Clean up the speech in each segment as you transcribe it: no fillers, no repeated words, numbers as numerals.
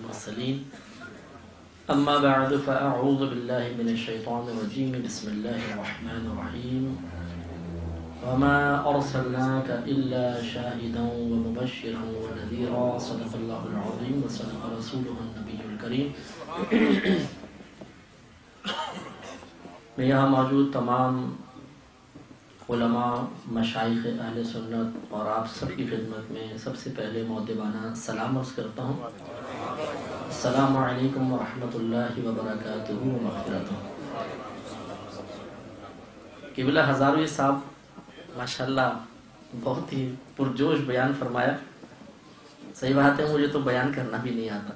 المرسلين أما بعد فأعوذ بالله من الشيطان الرجيم بسم الله الرحمن الرحيم وما أرسلناك إلا شاهدا ومبشرا ونذيرا صدق الله العظيم وصدق رسوله النبي الكريم. میں یہاں موجود تمام علماء، مشائخ اہل سنت اور آپ سب کی خدمت میں سب سے پہلے مؤدبانہ سلام عرض کرتا ہوں. السلام علیکم ورحمۃ اللہ وبرکاتہ ومغفرتہ. قبلہ ہزاروی صاحب ماشاءاللہ بہت ہی پرجوش بیان فرمایا. صحیح بات ہے، مجھے تو بیان کرنا بھی نہیں آتا.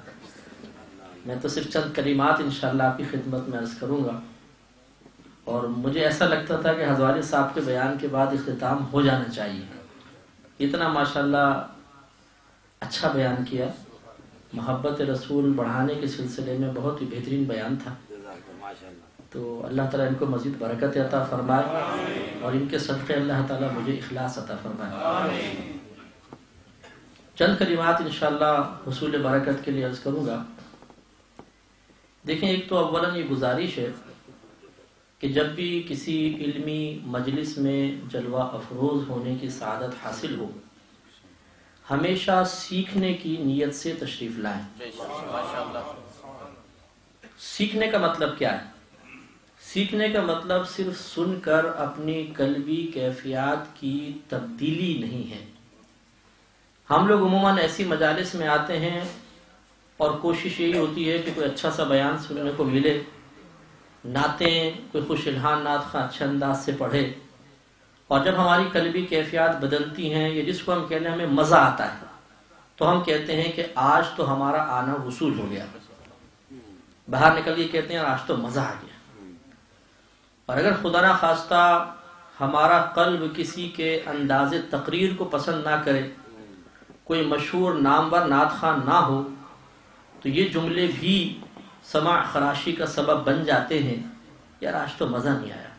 میں تو صرف چند کلمات انشاءاللہ آپ کی خدمت میں عرض کروں گا. اور مجھے ایسا لگتا تھا کہ ہزاروی صاحب کے بیان کے بعد اختتام ہو جانا چاہیے. اتنا ماشاءاللہ اچھا بیان کیا. محبت رسول بڑھانے کے سلسلے میں بہت ہی بہترین بیان تھا. تو اللہ تعالیٰ ان کو مزید برکت عطا فرمائے اور ان کے صدقے اللہ تعالیٰ مجھے اخلاص عطا فرمائے. چند کلمات انشاءاللہ حصول برکت کے لیے عرض کروں گا. دیکھیں، ایک تو اولاً یہ گزارش ہے کہ جب بھی کسی علمی مجلس میں جلوہ افروز ہونے کی سعادت حاصل ہو، ہمیشہ سیکھنے کی نیت سے تشریف لائیں. سیکھنے کا مطلب کیا ہے؟ سیکھنے کا مطلب صرف سن کر اپنی قلبی کیفیات کی تبدیلی نہیں ہے. ہم لوگ عموماً ایسی مجالس میں آتے ہیں اور کوشش یہی ہوتی ہے کہ کوئی اچھا سا بیان سننے کو ملے، نعتیں کوئی خوش الہان نعت خواں اچھے انداز سے پڑھے، اور جب ہماری قلبی کیفیات بدلتی ہیں یا جس کو ہم کہتے ہیں ہمیں مزہ آتا ہے، تو ہم کہتے ہیں کہ آج تو ہمارا آنا وصول ہو گیا. باہر نکل کے کہتے ہیں آج تو مزہ آ گیا. اور اگر خدا نہ خواستہ ہمارا قلب کسی کے انداز تقریر کو پسند نہ کرے، کوئی مشہور نامور نعت خواں نہ ہو، تو یہ جملے بھی سماع خراشی کا سبب بن جاتے ہیں. یار آج تو مزہ نہیں آیا.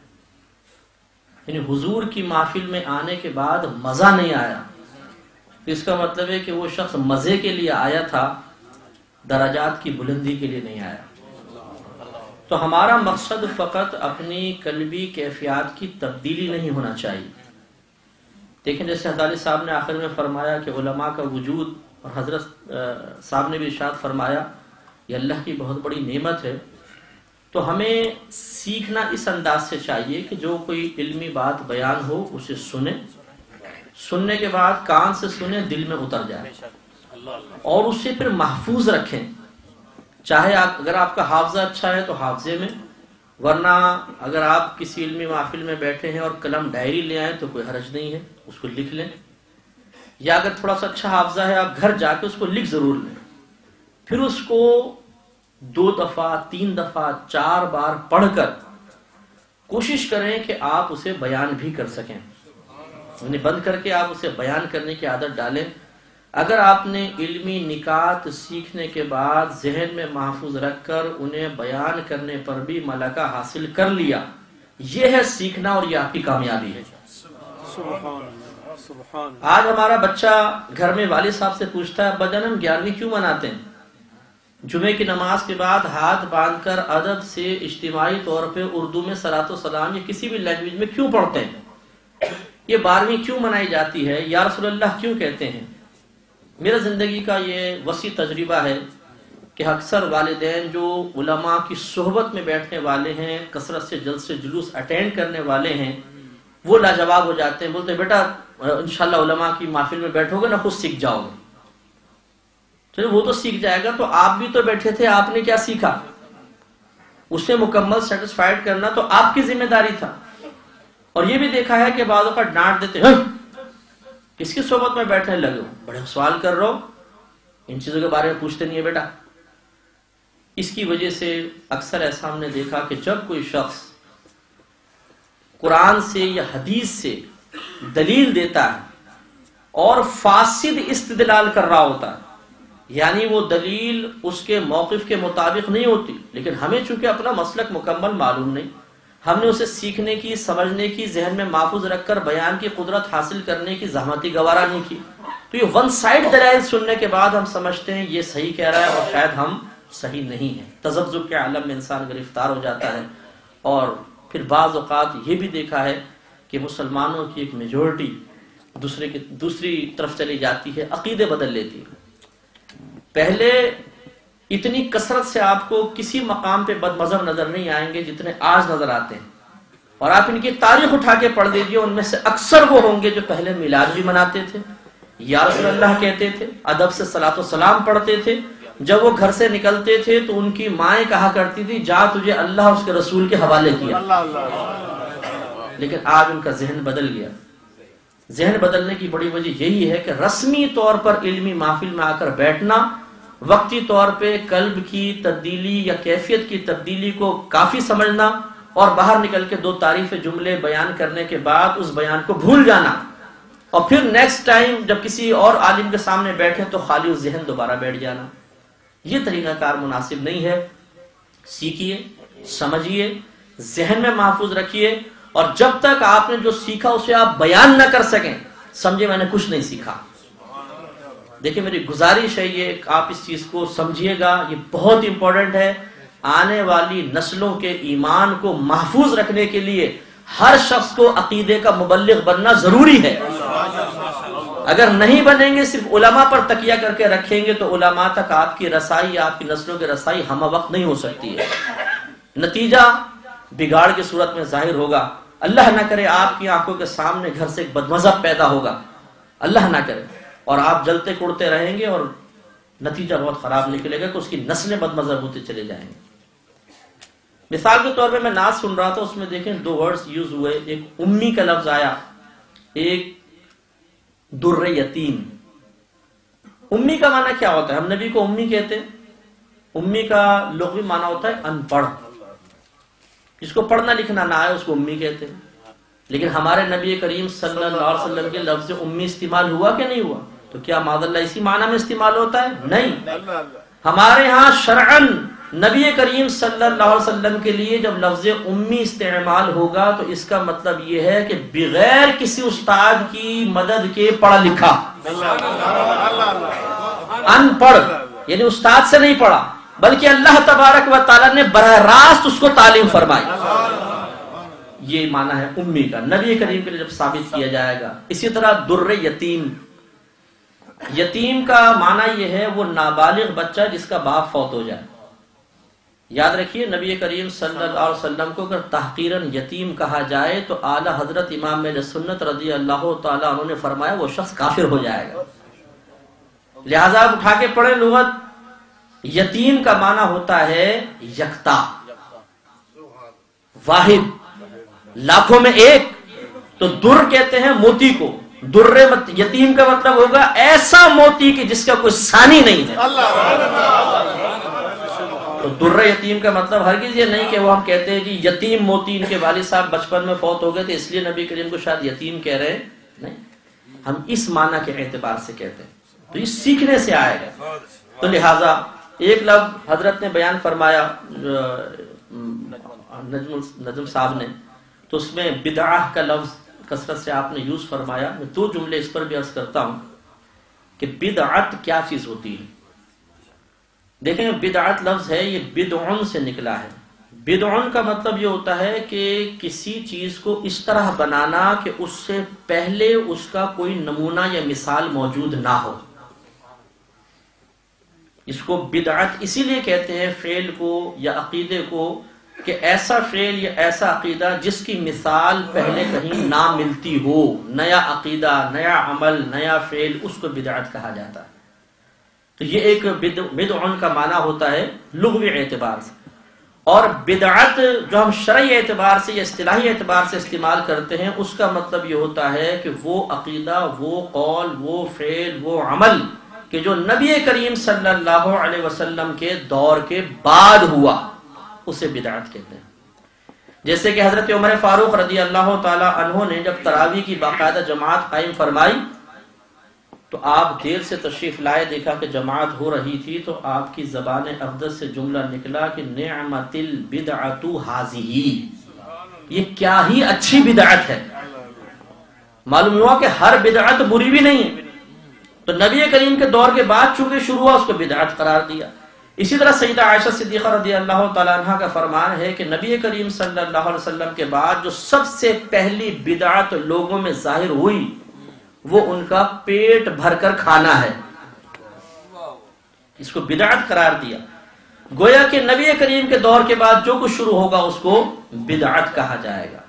یعنی حضور کی محفل میں آنے کے بعد مزہ نہیں آیا، تو اس کا مطلب ہے کہ وہ شخص مزے کے لیے آیا تھا، درجات کی بلندی کے لیے نہیں آیا. تو ہمارا مقصد فقط اپنی قلبی کیفیات کی تبدیلی نہیں ہونا چاہیے. دیکھیں، جیسے حضرت صاحب نے آخر میں فرمایا کہ علماء کا وجود، اور حضرت صاحب نے بھی ارشاد فرمایا یہ اللہ کی بہت بڑی نعمت ہے. تو ہمیں سیکھنا اس انداز سے چاہیے کہ جو کوئی علمی بات بیان ہو اسے سنیں، سننے کے بعد کان سے سنیں، دل میں اتر جائے اور اسے پھر محفوظ رکھیں. چاہے اگر آپ کا حافظہ اچھا ہے تو حافظے میں، ورنہ اگر آپ کسی علمی محفل میں بیٹھے ہیں اور قلم ڈائری لے آئیں تو کوئی حرج نہیں ہے، اس کو لکھ لیں. یا اگر تھوڑا سا اچھا حافظہ ہے، آپ گھر جا کے اس کو لکھ ضرور لیں. پھر اس کو 2 دفعہ 3 دفعہ 4 بار پڑھ کر کوشش کریں کہ آپ اسے بیان بھی کر سکیں. یعنی بند کر کے آپ اسے بیان کرنے کی عادت ڈالیں. اگر آپ نے علمی نکات سیکھنے کے بعد ذہن میں محفوظ رکھ کر انہیں بیان کرنے پر بھی ملکہ حاصل کر لیا، یہ ہے سیکھنا، اور یہ آپ کی کامیابی ہے. آج ہمارا بچہ گھر میں والد صاحب سے پوچھتا ہے ابا جان ہم 11ویں کیوں مناتے ہیں؟ جمعے کی نماز کے بعد ہاتھ باندھ کر ادب سے اجتماعی طور پہ اردو میں صلاۃ و سلام یا کسی بھی لینگویج میں کیوں پڑھتے ہیں؟ یہ 12ویں کیوں منائی جاتی ہے؟ یا رسول اللہ کیوں کہتے ہیں؟ میرا زندگی کا یہ وسیع تجربہ ہے کہ اکثر والدین جو علماء کی صحبت میں بیٹھنے والے ہیں، کثرت سے جلسے جلوس اٹینڈ کرنے والے ہیں، وہ لاجواب ہو جاتے ہیں. بولتے ہیں بیٹا انشاءاللہ علماء کی محفل میں بیٹھو گے نا خود سیکھ جاؤ گے. تو وہ تو سیکھ جائے گا، تو آپ بھی تو بیٹھے تھے، آپ نے کیا سیکھا؟ اسے مکمل سیٹسفائیڈ کرنا تو آپ کی ذمہ داری تھا. اور یہ بھی دیکھا ہے کہ بعض اوقات ڈانٹ دیتے ہیں کس کی صحبت میں بیٹھنے لگے ہو، بڑے سوال کر رہے ہو، ان چیزوں کے بارے میں پوچھتے نہیں ہے بیٹا. اس کی وجہ سے اکثر ایسا ہم نے دیکھا کہ جب کوئی شخص قرآن سے یا حدیث سے دلیل دیتا ہے اور فاسد استدلال کر رہا ہوتا ہے، یعنی وہ دلیل اس کے موقف کے مطابق نہیں ہوتی، لیکن ہمیں چونکہ اپنا مسلک مکمل معلوم نہیں، ہم نے اسے سیکھنے کی، سمجھنے کی، ذہن میں محفوظ رکھ کر بیان کی قدرت حاصل کرنے کی زحمتی گوارا نہیں کی، تو یہ ون سائڈ دلائل سننے کے بعد ہم سمجھتے ہیں یہ صحیح کہہ رہا ہے اور شاید ہم صحیح نہیں ہیں. تذبذب کے عالم میں انسان گرفتار ہو جاتا ہے. اور پھر بعض اوقات یہ بھی دیکھا ہے کہ مسلمانوں کی ایک میجورٹی دوسری طرف چلی جاتی ہے، عقیدے بدل لیتی ہے. پہلے اتنی کثرت سے آپ کو کسی مقام پہ بد مذہب نظر نہیں آئیں گے جتنے آج نظر آتے ہیں. اور آپ ان کی تاریخ اٹھا کے پڑھ لیجیے، ان میں سے اکثر وہ ہوں گے جو پہلے میلاد بھی مناتے تھے، یا رسول اللہ کہتے تھے، ادب سے صلاۃ و سلام پڑھتے تھے. جب وہ گھر سے نکلتے تھے تو ان کی مائیں کہا کرتی تھی جا تجھے اللہ اس کے رسول کے حوالے کیا. لیکن آج ان کا ذہن بدل گیا. ذہن بدلنے کی بڑی وجہ یہی ہے کہ رسمی طور پر علمی محفل میں آ کر بیٹھنا، وقتی طور پہ قلب کی تبدیلی یا کیفیت کی تبدیلی کو کافی سمجھنا، اور باہر نکل کے دو تعریف جملے بیان کرنے کے بعد اس بیان کو بھول جانا، اور پھر نیکسٹ ٹائم جب کسی اور عالم کے سامنے بیٹھے تو خالی ذہن دوبارہ بیٹھ جانا. یہ طریقہ کار مناسب نہیں ہے. سیکھیے، سمجھیے، ذہن میں محفوظ رکھیے، اور جب تک آپ نے جو سیکھا اسے آپ بیان نہ کر سکیں سمجھے میں نے کچھ نہیں سیکھا. دیکھیں میری گزارش ہے یہ، آپ اس چیز کو سمجھیے گا، یہ بہت امپورٹنٹ ہے. آنے والی نسلوں کے ایمان کو محفوظ رکھنے کے لیے ہر شخص کو عقیدے کا مبلغ بننا ضروری ہے. اگر نہیں بنیں گے، صرف علماء پر تکیہ کر کے رکھیں گے تو علماء تک آپ کی رسائی، آپ کی نسلوں کی رسائی ہم وقت نہیں ہو سکتی ہے. نتیجہ بگاڑ کی صورت میں ظاہر ہوگا. اللہ نہ کرے آپ کی آنکھوں کے سامنے گھر سے ایک بدمذہب پیدا ہوگا، اللہ نہ کرے، اور آپ جلتے کڑتے رہیں گے اور نتیجہ بہت خراب نکلے گا کہ اس کی نسلیں بدمذہب ہوتے چلے جائیں گے. مثال کے طور پہ میں نعت سن رہا تھا، اس میں دیکھیں دو ورڈز یوز ہوئے، ایک امی کا لفظ آیا، ایک در یتیم. امی کا معنی کیا ہوتا ہے؟ ہم نبی کو امی کہتے ہیں. امی کا لغوی معنی ہوتا ہے ان پڑھ، جس کو پڑھنا لکھنا نہ آئے اس کو امی کہتے ہیں. لیکن ہمارے نبی کریم صلی اللہ علیہ وسلم کے لفظ امی استعمال ہوا کہ نہیں ہوا؟ تو کیا معاذ اللہ اسی معنی میں استعمال ہوتا ہے؟ نہیں. ہمارے ہاں شرعن نبی کریم صلی اللہ علیہ وسلم کے لیے جب لفظ امی استعمال ہوگا تو اس کا مطلب یہ ہے کہ بغیر کسی استاد کی مدد کے پڑھا لکھا، ان پڑھ، یعنی استاد سے نہیں پڑھا بلکہ اللہ تبارک و تعالی نے براہ راست اس کو تعلیم فرمائی. یہ معنی ہے امی کا، نبی کریم کے لیے جب ثابت کیا جائے گا. اسی طرح در یتیم، یتیم کا معنی یہ ہے وہ نابالغ بچہ جس کا باپ فوت ہو جائے. یاد رکھیے نبی کریم صلی اللہ علیہ وسلم کو اگر تحقیراً یتیم کہا جائے تو اعلی حضرت امام اہل سنت رضی اللہ تعالیٰ عنہ نے فرمایا وہ شخص کافر ہو جائے گا. لہذا آپ اٹھا کے پڑھیں لغت. یتیم کا معنی ہوتا ہے یکتا، واحد، لاکھوں میں ایک. تو در کہتے ہیں موتی کو. در یتیم کا مطلب ہوگا ایسا موتی کہ جس کا کوئی ثانی نہیں ہے. تو در یتیم کا مطلب ہرگز یہ نہیں کہ وہ ہم کہتے ہیں جی یتیم موتی، ان کے والد صاحب بچپن میں فوت ہو گئے تھے اس لیے نبی کریم کو شاید یتیم کہہ رہے ہیں. نہیں، ہم اس معنی کے اعتبار سے کہتے ہیں. تو یہ سیکھنے سے آئے گا. تو لہٰذا ایک لفظ حضرت نے بیان فرمایا نجم صاحب نے، تو اس میں بدعہ کا لفظ کثرت سے آپ نے یوز فرمایا. میں دو جملے اس پر بھی عرض کرتا ہوں کہ بدعت کیا چیز ہوتی ہے. دیکھیں بدعت لفظ ہے یہ بدعن سے نکلا ہے. بدعن کا مطلب یہ ہوتا ہے کہ کسی چیز کو اس طرح بنانا کہ اس سے پہلے اس کا کوئی نمونہ یا مثال موجود نہ ہو. اس کو بدعت اسی لیے کہتے ہیں فعل کو یا عقیدے کو کہ ایسا فعل یا ایسا عقیدہ جس کی مثال پہلے کہیں نہ ملتی ہو. نیا عقیدہ، نیا عمل، نیا فعل، اس کو بدعت کہا جاتا ہے. تو یہ ایک بدعن کا معنی ہوتا ہے لغوی اعتبار سے. اور بدعت جو ہم شرعی اعتبار سے یا اصطلاحی اعتبار سے استعمال کرتے ہیں اس کا مطلب یہ ہوتا ہے کہ وہ عقیدہ، وہ قول، وہ فعل، وہ عمل کہ جو نبی کریم صلی اللہ علیہ وسلم کے دور کے بعد ہوا اسے بدعت کہتے ہیں. جیسے کہ حضرت عمر فاروق رضی اللہ تعالی عنہ نے جب تراویح کی باقاعدہ جماعت قائم فرمائی تو آپ دیر سے تشریف لائے، دیکھا کہ جماعت ہو رہی تھی تو آپ کی زبان اقدس سے جملہ نکلا کہ نعمت البدعۃ ھذہ، یہ کیا ہی اچھی بدعت ہے. معلوم ہوا کہ ہر بدعت بری بھی نہیں ہے. تو نبی کریم کے دور کے بعد چونکہ شروع ہوا اس کو بدعت قرار دیا۔ اسی طرح سیدہ عائشہ صدیقہ رضی اللہ تعالیٰ عنہ کا فرمان ہے کہ نبی کریم صلی اللہ علیہ وسلم کے بعد جو سب سے پہلی بدعت لوگوں میں ظاہر ہوئی وہ ان کا پیٹ بھر کر کھانا ہے، اس کو بدعت قرار دیا۔ گویا کہ نبی کریم کے دور کے بعد جو کچھ شروع ہوگا اس کو بدعت کہا جائے گا۔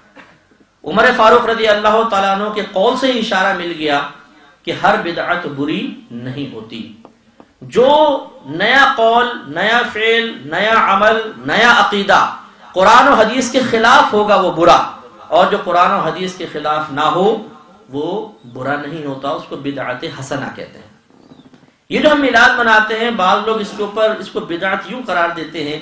عمر فاروق رضی اللہ تعالیٰ عنہ کے قول سے ہی اشارہ مل گیا کہ ہر بدعت بری نہیں ہوتی۔ جو نیا قول، نیا فعل، نیا عمل، نیا عقیدہ قرآن و حدیث کے خلاف ہوگا وہ برا، اور جو قرآن و حدیث کے خلاف نہ ہو وہ برا نہیں ہوتا، اس کو بدعت حسنہ کہتے ہیں۔ یہ جو ہم میلاد مناتے ہیں، بعض لوگ اس کو بدعت یوں قرار دیتے ہیں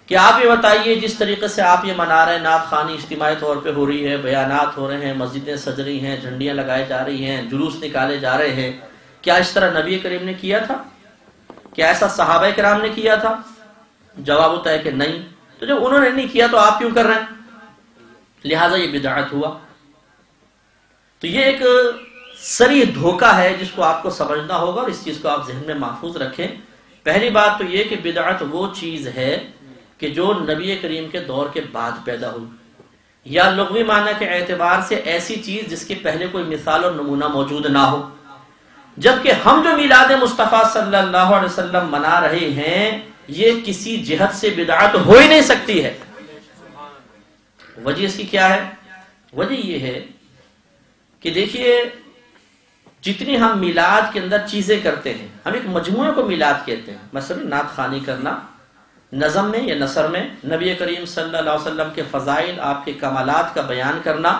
کہ آپ یہ بتائیے جس طریقے سے آپ یہ منا رہے ہیں، نعت خوانی اجتماعی طور پہ ہو رہی ہے، بیانات ہو رہے ہیں، مسجدیں سج رہی ہیں، جھنڈیاں لگائی جا رہی ہیں، جلوس نکالے جا رہے ہیں، کیا اس طرح نبی کریم نے کیا تھا؟ کیا ایسا صحابہ کرام نے کیا تھا؟ جواب ہوتا ہے کہ نہیں۔ تو جب انہوں نے نہیں کیا تو آپ کیوں کر رہے ہیں؟ لہٰذا یہ بدعت ہوا۔ تو یہ ایک صریح دھوکہ ہے جس کو آپ کو سمجھنا ہوگا، اور اس چیز کو آپ ذہن میں محفوظ رکھیں۔ پہلی بات تو یہ کہ بدعت وہ چیز ہے کہ جو نبی کریم کے دور کے بعد پیدا ہوئی، یا لغوی معنی کے اعتبار سے ایسی چیز جس کے پہلے کوئی مثال اور نمونہ موجود نہ ہو۔ جبکہ ہم جو میلاد مصطفیٰ صلی اللہ علیہ وسلم منا رہے ہیں یہ کسی جہت سے بدعت ہو ہی نہیں سکتی ہے۔ وجہ اس کی کیا ہے؟ وجہ یہ ہے کہ دیکھیے جتنی ہم میلاد کے اندر چیزیں کرتے ہیں، ہم ایک مجموعے کو میلاد کہتے ہیں، مثلا نعت خوانی کرنا، نظم میں یا نثر میں نبی کریم صلی اللہ علیہ وسلم کے فضائل، آپ کے کمالات کا بیان کرنا،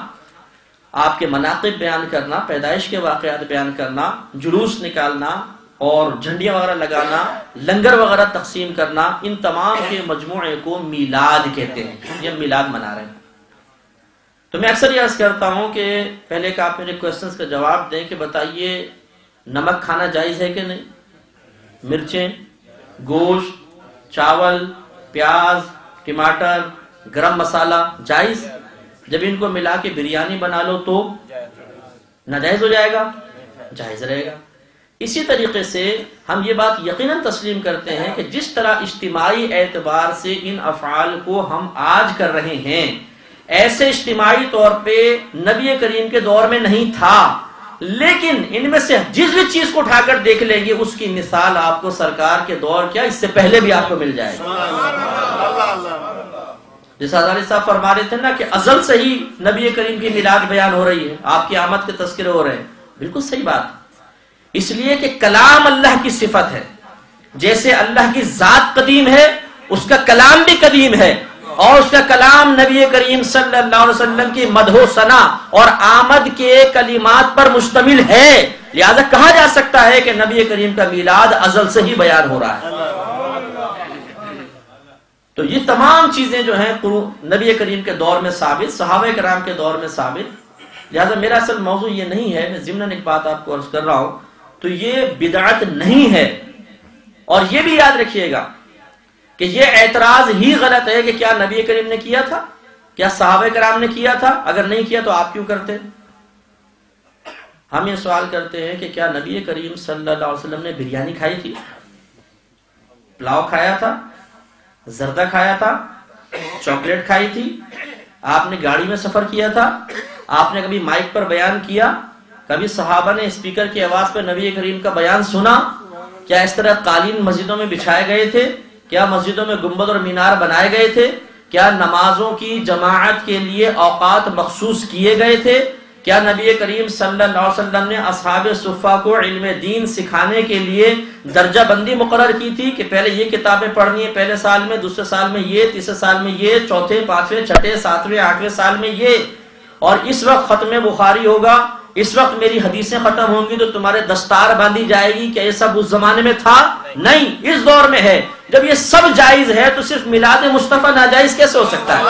آپ کے مناقب بیان کرنا، پیدائش کے واقعات بیان کرنا، جلوس نکالنا اور جھنڈیاں وغیرہ لگانا، لنگر وغیرہ تقسیم کرنا، ان تمام کے مجموعے کو میلاد کہتے ہیں۔ یہ ہم میلاد منا رہے ہیں۔ تو میں اکثر یہ عرض کرتا ہوں کہ پہلے کہ آپ میرے کوشچنز کا جواب دیں کہ بتائیے نمک کھانا جائز ہے کہ نہیں؟ مرچیں، گوشت، چاول، پیاز، ٹماٹر، گرم مسالہ جائز؟ جب ان کو ملا کے بریانی بنا لو تو ناجائز ہو جائے گا؟ جائز رہے گا۔ اسی طریقے سے ہم یہ بات یقیناً تسلیم کرتے ہیں کہ جس طرح اجتماعی اعتبار سے ان افعال کو ہم آج کر رہے ہیں، ایسے اجتماعی طور پہ نبی کریم کے دور میں نہیں تھا، لیکن ان میں سے جس بھی چیز کو اٹھا کر دیکھ لیں گے اس کی مثال آپ کو سرکار کے دور کیا اس سے پہلے بھی آپ کو مل جائے گا۔ جیسا ہزاری صاحب فرما رہے تھے نا کہ ازل سے ہی نبی کریم کی میلاد بیان ہو رہی ہے، آپ کی آمد کے تذکرے ہو رہے ہیں، بالکل صحیح بات۔ اس لیے کہ کلام اللہ کی صفت ہے، جیسے اللہ کی ذات قدیم ہے اس کا کلام بھی قدیم ہے، اور اس کا کلام نبی کریم صلی اللہ علیہ وسلم کی مدح و ثنا اور آمد کے کلمات پر مشتمل ہے، لہذا کہا جا سکتا ہے کہ نبی کریم کا میلاد ازل سے ہی بیان ہو رہا ہے۔ تو یہ تمام چیزیں جو ہیں نبی کریم کے دور میں ثابت، صحابہ کرام کے دور میں ثابت، لہذا میرا اصل موضوع یہ نہیں ہے، میں ضمناً ایک بات آپ کو عرض کر رہا ہوں، تو یہ بدعت نہیں ہے۔ اور یہ بھی یاد رکھیے گا کہ یہ اعتراض ہی غلط ہے کہ کیا نبی کریم نے کیا تھا، کیا صحابہ کرام نے کیا تھا، اگر نہیں کیا تو آپ کیوں کرتے؟ ہم یہ سوال کرتے ہیں کہ کیا نبی کریم صلی اللہ علیہ وسلم نے بریانی کھائی تھی، پلاؤ کھایا تھا، زردہ کھایا تھا، چاکلیٹ کھائی تھی، آپ نے گاڑی میں سفر کیا تھا، آپ نے کبھی مائک پر بیان کیا، کبھی صحابہ نے اسپیکر کی آواز پر نبی کریم کا بیان سنا، کیا اس طرح قالین مسجدوں میں بچھائے گئے تھے، کیا مسجدوں میں گنبد اور مینار بنائے گئے تھے، کیا نمازوں کی جماعت کے لیے اوقات مخصوص کیے گئے تھے، کیا نبی کریم صلی اللہ علیہ وسلم نے اصحاب صفہ کو علم دین سکھانے کے لیے درجہ بندی مقرر کی تھی کہ پہلے یہ کتابیں پڑھنی ہے پہلے سال میں، دوسرے سال میں یہ، تیسرے سال میں یہ، چوتھے، پانچویں، چھٹے، ساتویں، آٹھویں سال میں یہ، اور اس وقت ختم بخاری ہوگا، اس وقت میری حدیثیں ختم ہوں گی تو تمہارے دستار باندھی جائے گی، کیا یہ سب اس زمانے میں تھا؟ نہیں، اس دور میں ہے۔ جب یہ سب جائز ہے تو صرف میلاد مصطفیٰ ناجائز کیسے ہو سکتا ہے؟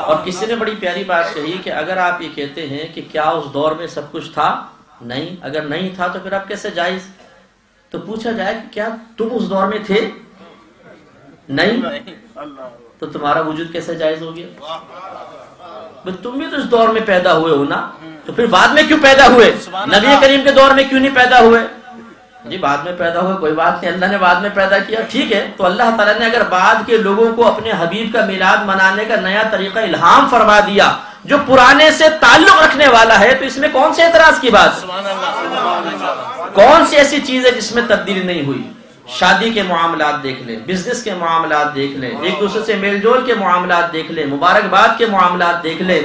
اور کسی نے بڑی پیاری بات کہی کہ اگر آپ یہ کہتے ہیں کہ کیا اس دور میں سب کچھ تھا، نہیں، اگر نہیں تھا تو پھر آپ کیسے جائز؟ تو پوچھا جائے کہ کیا تم اس دور میں تھے؟ نہیں، تو تمہارا وجود کیسے جائز ہو گیا؟ تم بھی تو اس دور میں پیدا ہوئے ہو نا، تو پھر بعد میں کیوں پیدا ہوئے؟ نبی کریم کے دور میں کیوں نہیں پیدا ہوئے؟ جی بعد میں پیدا ہوئے کوئی بات نہیں، اللہ نے بعد میں پیدا کیا، ٹھیک ہے، تو اللہ تعالیٰ نے اگر بعد کے لوگوں کو اپنے حبیب کا میلاد منانے کا نیا طریقہ الہام فرما دیا جو پرانے سے تعلق رکھنے والا ہے، تو اس میں کون سے اعتراض کی بات؟ کون سی ایسی چیز ہے جس میں تبدیلی نہیں ہوئی؟ شادی کے معاملات دیکھ لیں، بزنس کے معاملات دیکھ لیں، ایک دوسرے سے میل جول کے معاملات دیکھ لیں، مبارکباد کے معاملات دیکھ لیں،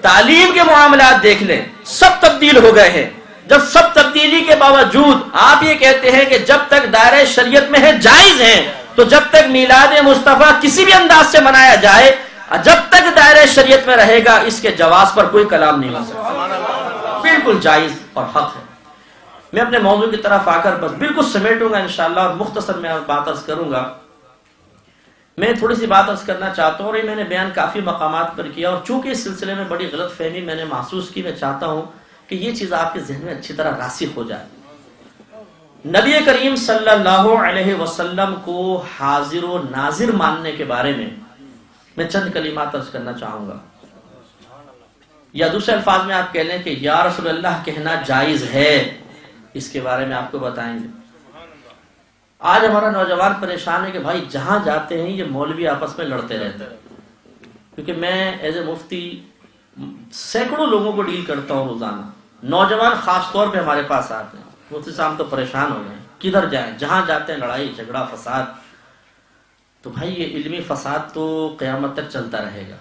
تعلیم کے معاملات دیکھ لیں، سب تبدیل ہو گئے ہیں۔ جب سب تبدیلی کے باوجود آپ یہ کہتے ہیں کہ جب تک دائرہ شریعت میں ہے جائز ہیں، تو جب تک میلاد مصطفیٰ کسی بھی انداز سے منایا جائے، جب تک دائرہ شریعت میں رہے گا اس کے جواز پر کوئی کلام نہیں ہو سکتا، بالکل جائز اور حق ہے۔ میں اپنے موضوع کی طرف آ کر بس بالکل سمیٹوں گا انشاءاللہ، اور مختصر میں بات عرض کروں گا۔ میں تھوڑی سی بات عرض کرنا چاہتا ہوں، اور یہ میں نے بیان کافی مقامات پر کیا، اور چونکہ اس سلسلے میں بڑی غلط فہمی میں نے محسوس کی، میں چاہتا ہوں کہ یہ چیز آپ کے ذہن میں اچھی طرح راسخ ہو جائے۔ نبی کریم صلی اللہ علیہ وسلم کو حاضر و ناظر ماننے کے بارے میں چند کلمات عرض کرنا چاہوں گا، یا دوسرے الفاظ میں آپ کہہ لیں کہ یا رسول اللہ کہنا جائز ہے، اس کے بارے میں آپ کو بتائیں گے۔ آج ہمارا نوجوان پریشان ہے کہ بھائی جہاں جاتے ہیں یہ مولوی آپس میں لڑتے رہتے ہیں، کیونکہ میں ایز اے مفتی سینکڑوں لوگوں کو ڈیل کرتا ہوں روزانہ، نوجوان خاص طور پہ ہمارے پاس آتے ہیں، مفتی صاحب تو پریشان ہو گئے ہیں، کدھر جائیں، جہاں جاتے ہیں لڑائی جھگڑا فساد۔ تو بھائی یہ علمی فساد تو قیامت تک چلتا رہے گا،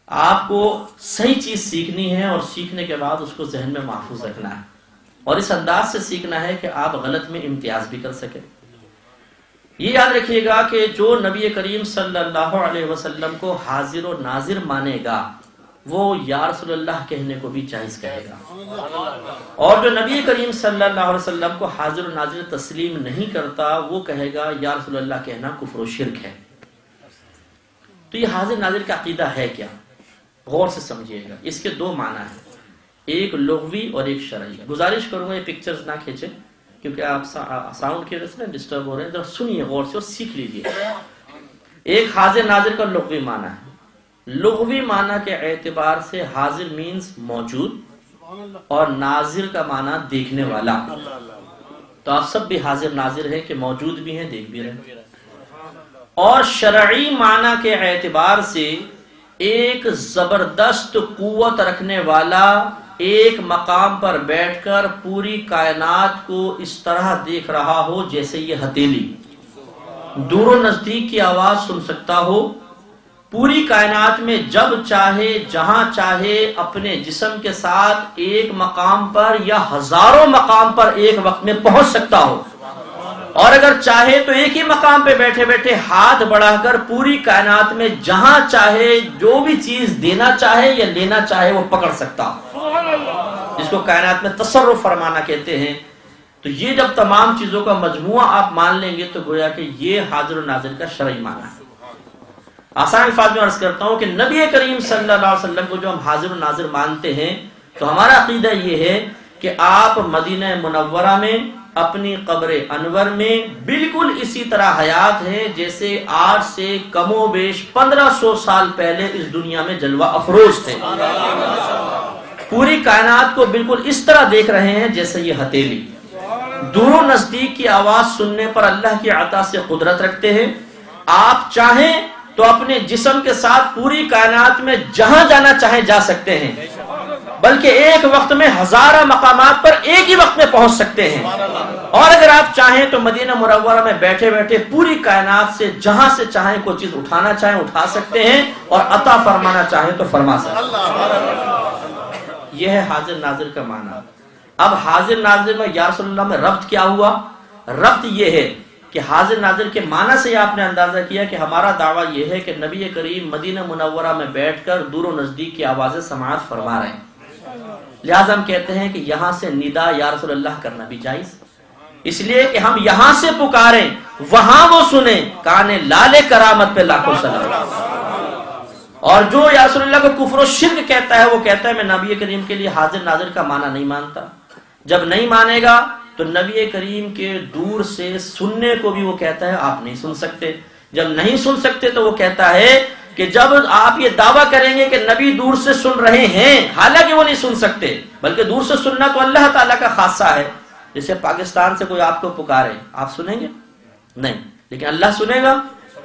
آپ کو صحیح چیز سیکھنی ہے، اور سیکھنے کے بعد اس کو ذہن میں محفوظ رکھنا ہے، اور اس انداز سے سیکھنا ہے کہ آپ غلط میں امتیاز بھی کر سکیں۔ یہ یاد رکھیے گا کہ جو نبی کریم صلی اللہ علیہ وسلم کو حاضر و ناظر مانے گا وہ یا رسول اللہ کہنے کو بھی جائز کہے گا، اور جو نبی کریم صلی اللہ علیہ وسلم کو حاضر و ناظر تسلیم نہیں کرتا وہ کہے گا یا رسول اللہ کہنا کفر و شرک ہے۔ تو یہ حاضر ناظر کا عقیدہ ہے کیا؟ غور سے سمجھیے گا، اس کے دو معنی ہیں، ایک لغوی اور ایک شرعی۔ گزارش کروں گا یہ پکچرز نہ کھینچیں کیونکہ آپ ساؤنڈ کی وجہ سے ڈسٹرب ہو رہے ہیں، ذرا سنیے غور سے اور سیکھ لیجیے۔ ایک حاضر ناظر کا لغوی معنی ہے، لغوی معنی کے اعتبار سے حاضر مینز موجود، اور ناظر کا معنی دیکھنے والا۔ تو آپ سب بھی حاضر ناظر ہیں کہ موجود بھی ہیں، دیکھ بھی رہے ہیں۔ اور شرعی معنی کے اعتبار سے ایک زبردست قوت رکھنے والا ایک مقام پر بیٹھ کر پوری کائنات کو اس طرح دیکھ رہا ہو جیسے یہ ہتھیلی، دور و نزدیک کی آواز سن سکتا ہو، پوری کائنات میں جب چاہے جہاں چاہے اپنے جسم کے ساتھ ایک مقام پر یا ہزاروں مقام پر ایک وقت میں پہنچ سکتا ہو، اور اگر چاہے تو ایک ہی مقام پہ بیٹھے بیٹھے ہاتھ بڑھا کر پوری کائنات میں جہاں چاہے جو بھی چیز دینا چاہے یا لینا چاہے وہ پکڑ سکتا ہو، جس کو کائنات میں تصرف فرمانا کہتے ہیں۔ تو یہ جب تمام چیزوں کا مجموعہ آپ مان لیں گے تو گویا کہ یہ حاضر و ناظر کا شرعی معنی ہے۔ آسان الفاظ میں عرض کرتا ہوں کہ نبی کریم صلی اللہ علیہ وسلم کو جو ہم حاضر و ناظر مانتے ہیں تو ہمارا عقیدہ یہ ہے کہ آپ مدینہ منورہ میں اپنی قبر انور میں بالکل اسی طرح حیات ہیں جیسے آج سے کم و بیش 1500 سال پہلے اس دنیا میں جلوہ افروز تھے، پوری کائنات کو بالکل اس طرح دیکھ رہے ہیں جیسے یہ ہتھیلی، دور و نزدیک کی آواز سننے پر اللہ کی عطا سے قدرت رکھتے ہیں۔ آپ چاہیں تو اپنے جسم کے ساتھ پوری کائنات میں جہاں جانا چاہیں جا سکتے ہیں، بلکہ ایک وقت میں ہزارہ مقامات پر ایک ہی وقت میں پہنچ سکتے ہیں، اور اگر آپ چاہیں تو مدینہ منورہ میں بیٹھے بیٹھے پوری کائنات سے جہاں سے چاہیں کوئی چیز اٹھانا چاہیں اٹھا سکتے ہیں، اور عطا فرمانا چاہیں تو فرما سکتے ہیں۔ یہ ہے حاضر ناظر کا معنی۔ اب حاضر ناظر میں یا رسول اللہ میں ربط کیا ہوا؟ ربط یہ ہے کہ حاضر ناظر کے معنی سے آپ نے اندازہ کیا کہ ہمارا دعویٰ یہ ہے کہ نبی کریم مدینہ منورہ میں بیٹھ کر دور و نزدیک کی آوازیں سماعت فرما رہے ہیں، لہٰذا ہم کہتے ہیں کہ یہاں سے ندا یا رسول اللہ کرنا بھی جائز، اس لیے کہ ہم یہاں سے پکاریں وہاں وہ سنیں، کانے لالے کرامت پہ لاکھوں سلام۔ اور جو یا رسول اللہ کو کفر و شرک کہتا ہے وہ کہتا ہے میں نبی کریم کے لیے حاضر ناظر کا معنی نہیں مانتا۔ جب نہیں مانے گا تو نبی کریم کے دور سے سننے کو بھی وہ کہتا ہے آپ نہیں سن سکتے. جب نہیں سن سکتے تو وہ کہتا ہے کہ جب آپ یہ دعویٰ کریں گے کہ نبی دور سے سن رہے ہیں، حالانکہ وہ نہیں سن سکتے، بلکہ دور سے سننا تو اللہ تعالیٰ کا خاصہ ہے. جیسے پاکستان سے کوئی آپ کو پکارے، آپ سنیں گے؟ نہیں. لیکن اللہ سنے گا؟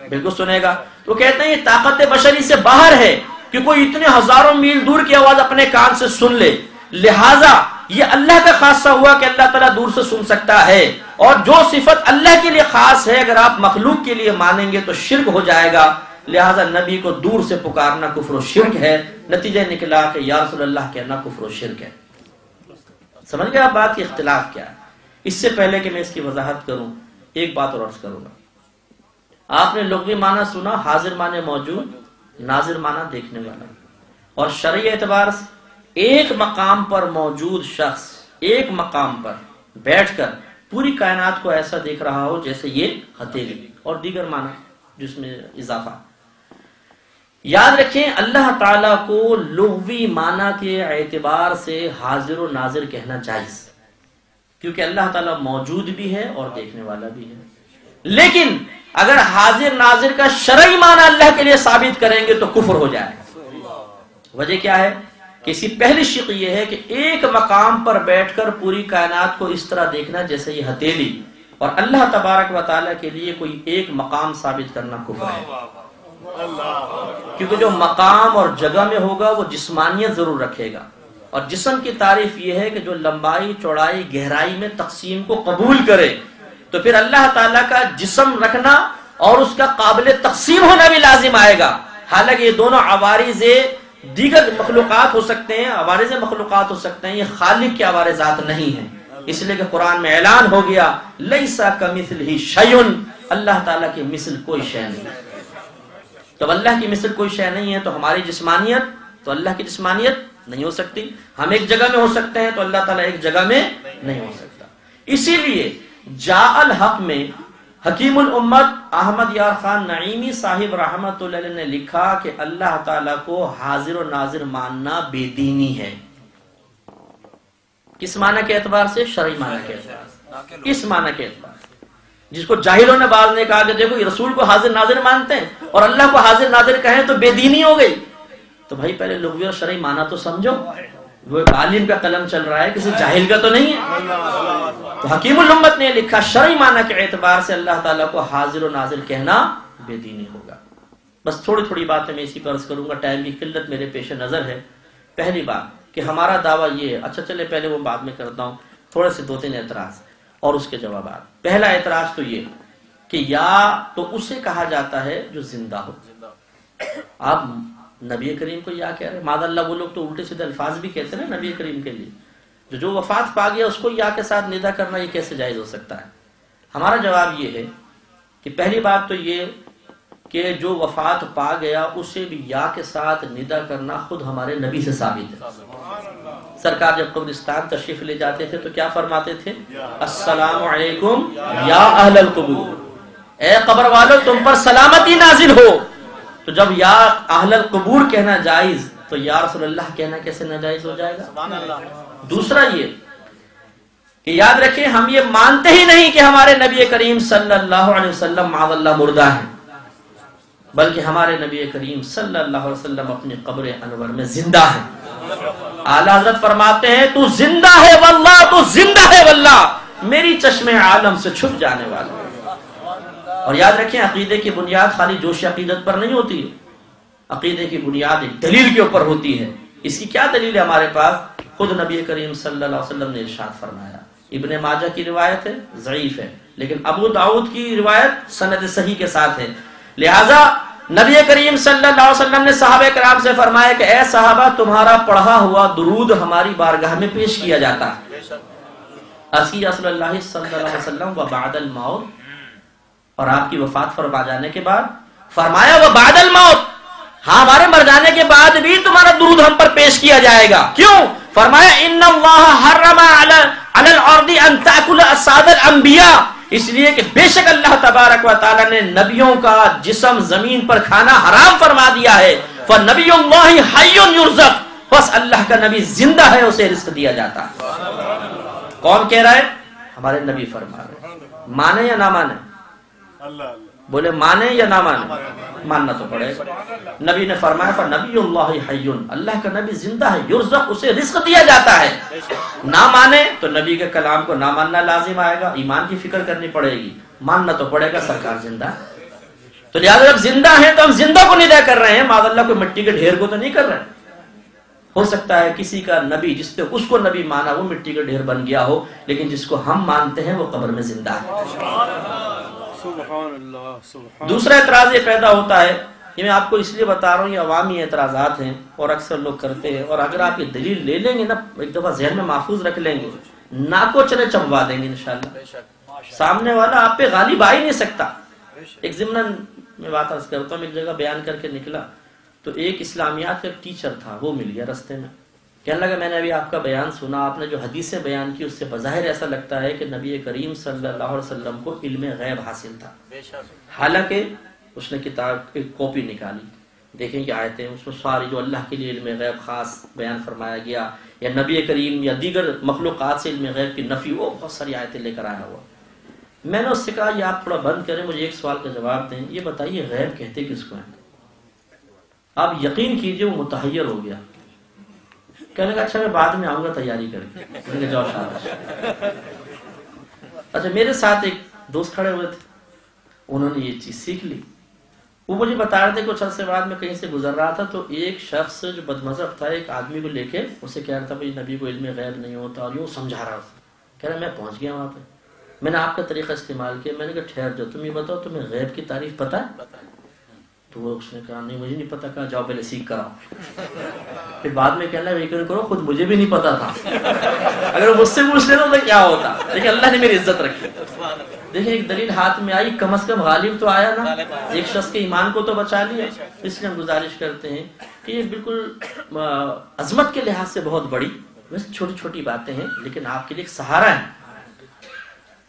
بالکل سنے گا. تو کہتے ہیں یہ طاقت بشری سے باہر ہے کہ کوئی اتنے ہزاروں میل دور کی آواز اپنے کان سے سن لے. لہٰذا یہ اللہ کا خاصہ ہوا کہ اللہ تعالیٰ دور سے سن سکتا ہے. اور جو صفت اللہ کے لیے خاص ہے اگر آپ مخلوق کے لیے مانیں گے تو شرک ہو جائے گا. لہٰذا نبی کو دور سے پکارنا کفر و شرک ہے. نتیجہ نکلا کہ یا رسول اللہ کہنا کفر و شرک ہے. سمجھ گئے آپ بات کی اختلاف کیا ہے؟ اس سے پہلے کہ میں اس کی وضاحت کروں ایک بات اور عرض کروں گا. آپ نے لغوی معنی سنا، حاضر معنی موجود، ناظر معنی دیکھنے والا. اور شرعی اعتبار سے ایک مقام پر موجود شخص ایک مقام پر بیٹھ کر پوری کائنات کو ایسا دیکھ رہا ہو جیسے یہ ہتھیلی، اور دیگر معنی جس میں اضافہ. یاد رکھیں اللہ تعالیٰ کو لغوی معنی کے اعتبار سے حاضر و ناظر کہنا جائز، کیونکہ اللہ تعالیٰ موجود بھی ہے اور دیکھنے والا بھی ہے. لیکن اگر حاضر ناظر کا شرعی معنی اللہ کے لیے ثابت کریں گے تو کفر ہو جائے گا. وجہ کیا ہے کہ اسی پہلی شق یہ ہے کہ ایک مقام پر بیٹھ کر پوری کائنات کو اس طرح دیکھنا جیسے یہ ہتھیلی، اور اللہ تبارک و تعالیٰ کے لیے کوئی ایک مقام ثابت کرنا کفر ہے. کیونکہ جو مقام اور جگہ میں ہوگا وہ جسمانیت ضرور رکھے گا، اور جسم کی تعریف یہ ہے کہ جو لمبائی چوڑائی گہرائی میں تقسیم کو قبول کرے. تو پھر اللہ تعالیٰ کا جسم رکھنا اور اس کا قابل تقسیم ہونا بھی لازم آئے گا. حالانکہ یہ دونوں عوارض دیگر مخلوقات ہو سکتے ہیں، عوارض مخلوقات ہو سکتے ہیں، یہ خالق کے عوارضات نہیں ہیں. اس لیے کہ قرآن میں اعلان ہو گیا لیسا کمثلہ شیء، اللہ تعالیٰ کی مثل کوئی شے نہیں. تو اللہ کی مثل کوئی شے نہیں ہے تو ہماری جسمانیت تو اللہ کی جسمانیت نہیں ہو سکتی. ہم ایک جگہ میں ہو سکتے ہیں تو اللہ تعالیٰ ایک جگہ میں نہیں ہو سکتا. اسی لیے جاء الحق میں حکیم الامت احمد یار خان نعیمی صاحب رحمت اللہ علیہ نے لکھا کہ اللہ تعالیٰ کو حاضر و ناظر ماننا بے دینی ہے. کس معنی کے اعتبار سے؟ شرعی معنی کے اعتبار سے. اس معنی کے اعتبار سے جس کو جاہلوں نے بعض نے کہا کہ دیکھو یہ رسول کو حاضر ناظر مانتے ہیں اور اللہ کو حاضر ناظر کہیں تو بے دینی ہو گئی. تو بھائی پہلے لغوی اور شرعی معنی تو سمجھو. وہ ایک عالم کا قلم چل رہا ہے، کسی جاہل کا تو نہیں ہے. تو حکیم الامت نے لکھا شرعی معنی کے اعتبار سے اللہ تعالیٰ کو حاضر و ناظر کہنا بے دینی ہوگا. بس تھوڑی تھوڑی باتیں میں اسی پر عرض کروں گا، ٹائم کی قلت میرے پیش نظر ہے. پہلی بات کہ ہمارا دعویٰ یہ ہے، اچھا چلے پہلے وہ بعد میں کرتا ہوں، تھوڑے سے دو تین اعتراض اور اس کے جوابات. پہلا اعتراض تو یہ کہ یا تو اسے کہا جاتا ہے جو زندہ ہو. آپ نبی کریم کو یا کہہ رہے ہیں، معاذ اللہ وہ لوگ تو الٹے سیدھے الفاظ بھی کہتے ہیں نا نبی کریم کے لیے. جو وفات پا گیا اس کو یا کے ساتھ ندا کرنا یہ کیسے جائز ہو سکتا ہے؟ ہمارا جواب یہ ہے کہ پہلی بات تو یہ کہ جو وفات پا گیا اسے بھی یا کے ساتھ ندا کرنا خود ہمارے نبی سے ثابت ہے. سرکار جب قبرستان تشریف لے جاتے تھے تو کیا فرماتے تھے؟ السلام علیکم یا اہل القبور، اے قبر والو تم پر سلامتی نازل ہو. تو جب یا اہل القبور کہنا جائز تو یا رسول اللہ کہنا کیسے ناجائز ہو جائے گا؟ دوسرا یہ کہ یاد رکھیں ہم یہ مانتے ہی نہیں کہ ہمارے نبی کریم صلی اللہ علیہ وسلم معاذ اللہ مردہ ہیں، بلکہ ہمارے نبی کریم صلی اللہ علیہ وسلم اپنی قبر انور میں زندہ ہیں. اعلیٰ حضرت فرماتے ہیں تو زندہ ہے واللہ، تو زندہ ہے واللہ، میری چشم عالم سے چھپ جانے والا. اور یاد رکھیں عقیدے کی بنیاد خالی جوش عقیدت پر نہیں ہوتی ہے، عقیدے کی بنیاد ایک دلیل کے اوپر ہوتی ہے. اس کی کیا دلیل ہے ہمارے پاس؟ خود نبی کریم صلی اللہ علیہ وسلم نے ارشاد فرمایا. ابن ماجہ کی روایت ہے، ضعیف ہے، لیکن ابو داؤد کی روایت سند صحیح کے ساتھ ہے. لہذا نبی کریم صلی اللہ علیہ وسلم نے صحابہ کرام سے فرمایا کہ اے صحابہ تمہارا پڑھا ہوا درود ہماری بارگاہ میں پیش کیا جاتا ہے. اسی رسول اللہ صلی اللہ علیہ وسلم و بعد الموت، اور آپ کی وفات فرما جانے کے بعد فرمایا و بعد الموت، ہاں ہمارے مر جانے کے بعد بھی تمہارا درود ہم پر پیش کیا جائے گا. کیوں؟ فرمایا ان اللہ حرم علی الارض ان تاکل اجساد الانبیاء، اس لیے کہ بے شک اللہ تبارک و تعالی نے نبیوں کا جسم زمین پر کھانا حرام فرما دیا ہے. فنبی اللہ حی یرزق، بس اللہ کا نبی زندہ ہے اسے رزق دیا جاتا ہے. کون کہہ رہا ہے؟ ہمارے نبی فرما رہے ہیں. مانے یا نہ مانے؟ اللہ بولے مانے یا نہ مانے؟ ماننا تو پڑے گا. نبی نے فرمایا فنبی اللہ حی، اللہ کا نبی زندہ ہے، یرزق، اسے رزق دیا جاتا ہے. نہ مانے تو نبی کے کلام کو نہ ماننا لازم آئے گا، ایمان کی فکر کرنی پڑے گی. ماننا تو پڑے گا سرکار زندہ ہے. تو لہٰذا جب زندہ ہیں تو ہم زندہ کو ندا کر رہے ہیں، معاذ اللہ کوئی مٹی کے ڈھیر کو تو نہیں کر رہے ہیں. ہو سکتا ہے کسی کا نبی جس نے اس کو نبی مانا وہ مٹی کا ڈھیر بن گیا ہو، لیکن جس کو ہم مانتے ہیں وہ قبر میں زندہ ہے. سبحان اللہ. دوسرا اعتراض یہ پیدا ہوتا ہے، یہ میں آپ کو اس لیے بتا رہا ہوں، یہ عوامی اعتراضات ہیں اور اکثر لوگ کرتے ہیں، اور اگر آپ یہ دلیل لے لیں گے نا، ایک دفعہ ذہن میں محفوظ رکھ لیں گے، ناکو چلے چموا دیں گے انشاءاللہ. سامنے والا آپ پہ غالب آ ہی نہیں سکتا. ایک ضمن میں بات عرض کرتا ہوں، ایک جگہ بیان کر کے نکلا تو ایک اسلامیات کا ٹیچر تھا، وہ مل گیا رستے میں. کہنے لگا میں نے ابھی آپ کا بیان سنا، آپ نے جو حدیثیں بیان کی اس سے بظاہر ایسا لگتا ہے کہ نبی کریم صلی اللہ علیہ وسلم کو علم غیب حاصل تھا. حالانکہ اس نے کتاب کی کاپی نکالی، دیکھیں کہ آیتیں اس میں ساری جو اللہ کے لیے علم غیب خاص بیان فرمایا گیا یا نبی کریم یا دیگر مخلوقات سے علم غیب کی نفی، وہ بہت ساری آیتیں لے کر آیا ہوا. میں نے اس سے کہا یہ آپ تھوڑا بند کریں، مجھے ایک سوال کا جواب دیں، یہ بتائیے غیب کہتے کس کو ہیں؟ آپ یقین کیجئے وہ متحیر ہو گیا. کہنے لگا اچھا میں بعد میں آؤں گا تیاری کر کے. میں نے کہا جاؤ شاباش. اچھا میرے ساتھ ایک دوست کھڑے ہوئے تھے، انہوں نے یہ چیز سیکھ لی. وہ مجھے بتا رہے تھے کچھ عرصے بعد میں کہیں سے گزر رہا تھا تو ایک شخص جو بدمذہب تھا ایک آدمی کو لے کے اسے کہہ رہا تھا بھائی نبی کو علم غیب نہیں ہوتا، اور یوں سمجھا رہا تھا. کہہ رہا میں پہنچ گیا وہاں پہ، میں نے آپ کا طریقہ استعمال کیا. میں نے کہا ٹھہر جاؤ، تم یہ بتاؤ تمہیں غیب کی تعریف پتہ ہے؟ تو وہ اس نے کہا نہیں مجھے نہیں پتا. کہا جاؤ پہلے سیکھ کر آؤ. پھر بعد میں کہنا یقین کرو خود مجھے بھی نہیں پتا تھا، اگر مجھ سے پوچھ لینا تو کیا ہوتا. لیکن اللہ نے میری عزت رکھی. دیکھیں ایک دلیل ہاتھ میں آئی، کم از کم غالب تو آیا نا، ایک شخص کے ایمان کو تو بچا لیا. اس لیے ہم گزارش کرتے ہیں کہ یہ بالکل عظمت کے لحاظ سے بہت بڑی، ویسے چھوٹی چھوٹی باتیں ہیں لیکن آپ کے لیے ایک سہارا ہے.